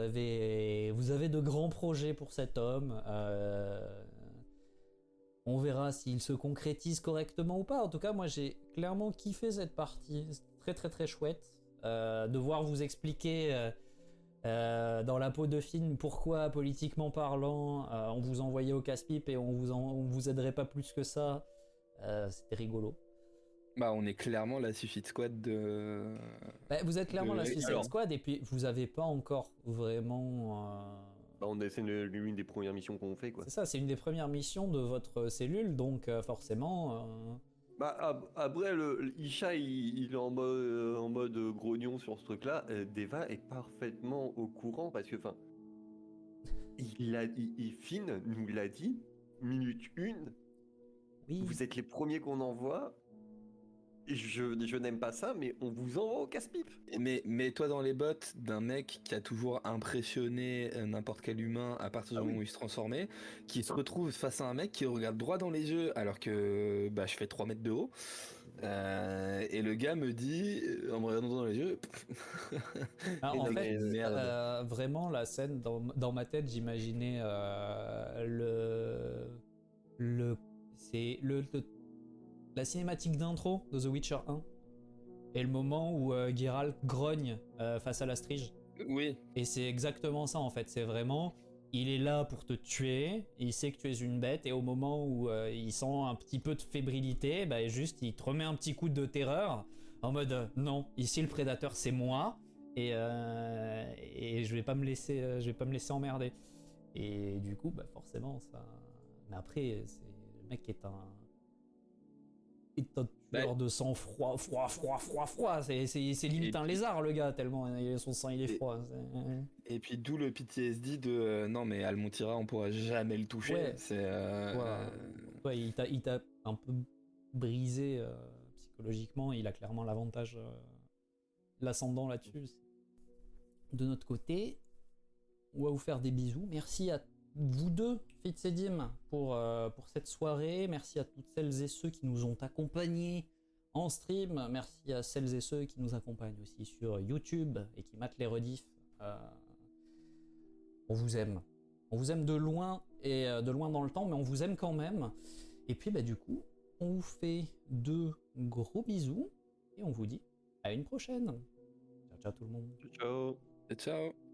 avez de grands projets pour cet homme. On verra s'il se concrétise correctement ou pas. En tout cas, moi, j'ai clairement kiffé cette partie. C'est très, très, très chouette. Devoir vous expliquer dans la peau de Finn pourquoi, politiquement parlant, on vous envoyait au casse-pipe et on vous aiderait pas plus que ça. C'était rigolo. Bah, on est clairement la Suicide Squad de. Bah, vous êtes clairement la Suicide Alors- Squad, et puis vous avez pas encore vraiment. Bah, c'est l'une des premières missions qu'on fait, quoi. C'est ça, c'est une des premières missions de votre cellule, donc forcément. Bah, après, Isha, il est en mode grognon sur ce truc-là. Deva est parfaitement au courant parce que, enfin, Finn nous l'a dit, minute 1, Oui. vous êtes les premiers qu'on envoie. Je n'aime pas ça, mais on vous envoie au casse-pipe. Mais mets-toi dans les bottes d'un mec qui a toujours impressionné n'importe quel humain à partir du moment où il se transformait, qui se retrouve face à un mec qui regarde droit dans les yeux alors que bah, je fais 3 mètres de haut. Et le gars me dit, en me regardant dans les yeux, Alors, en Et fait, merde. vraiment, la scène, dans ma tête, j'imaginais la cinématique d'intro de The Witcher 1 et le moment où Geralt grogne face à la strige. oui, Et c'est exactement ça en fait, c'est vraiment, il est là pour te tuer, il sait que tu es une bête, et au moment où il sent un petit peu de fébrilité, bah, juste il te remet un petit coup de terreur, en mode non, ici le prédateur c'est moi, et je vais pas me laisser emmerder. Et du coup, bah forcément ça... Mais après, le mec état de tueur de sang froid. C'est limite Et un puis- lézard, le gars, tellement son sang il est froid. Et puis d'où le PTSD de non mais Almontira on pourra jamais le toucher. Ouais. C'est Voilà. Ouais, il t'a un peu brisé psychologiquement. Il a clairement l'avantage, l'ascendant là-dessus. De notre côté, on va vous faire des bisous. Merci à vous deux, Fitz et Dim, pour cette soirée. Merci à toutes celles et ceux qui nous ont accompagnés en stream. Merci à celles et ceux qui nous accompagnent aussi sur YouTube et qui matent les rediffs. On vous aime. On vous aime de loin et de loin dans le temps, mais on vous aime quand même. Et puis du coup, on vous fait de gros bisous et on vous dit à une prochaine. Ciao ciao tout le monde. Ciao. ciao.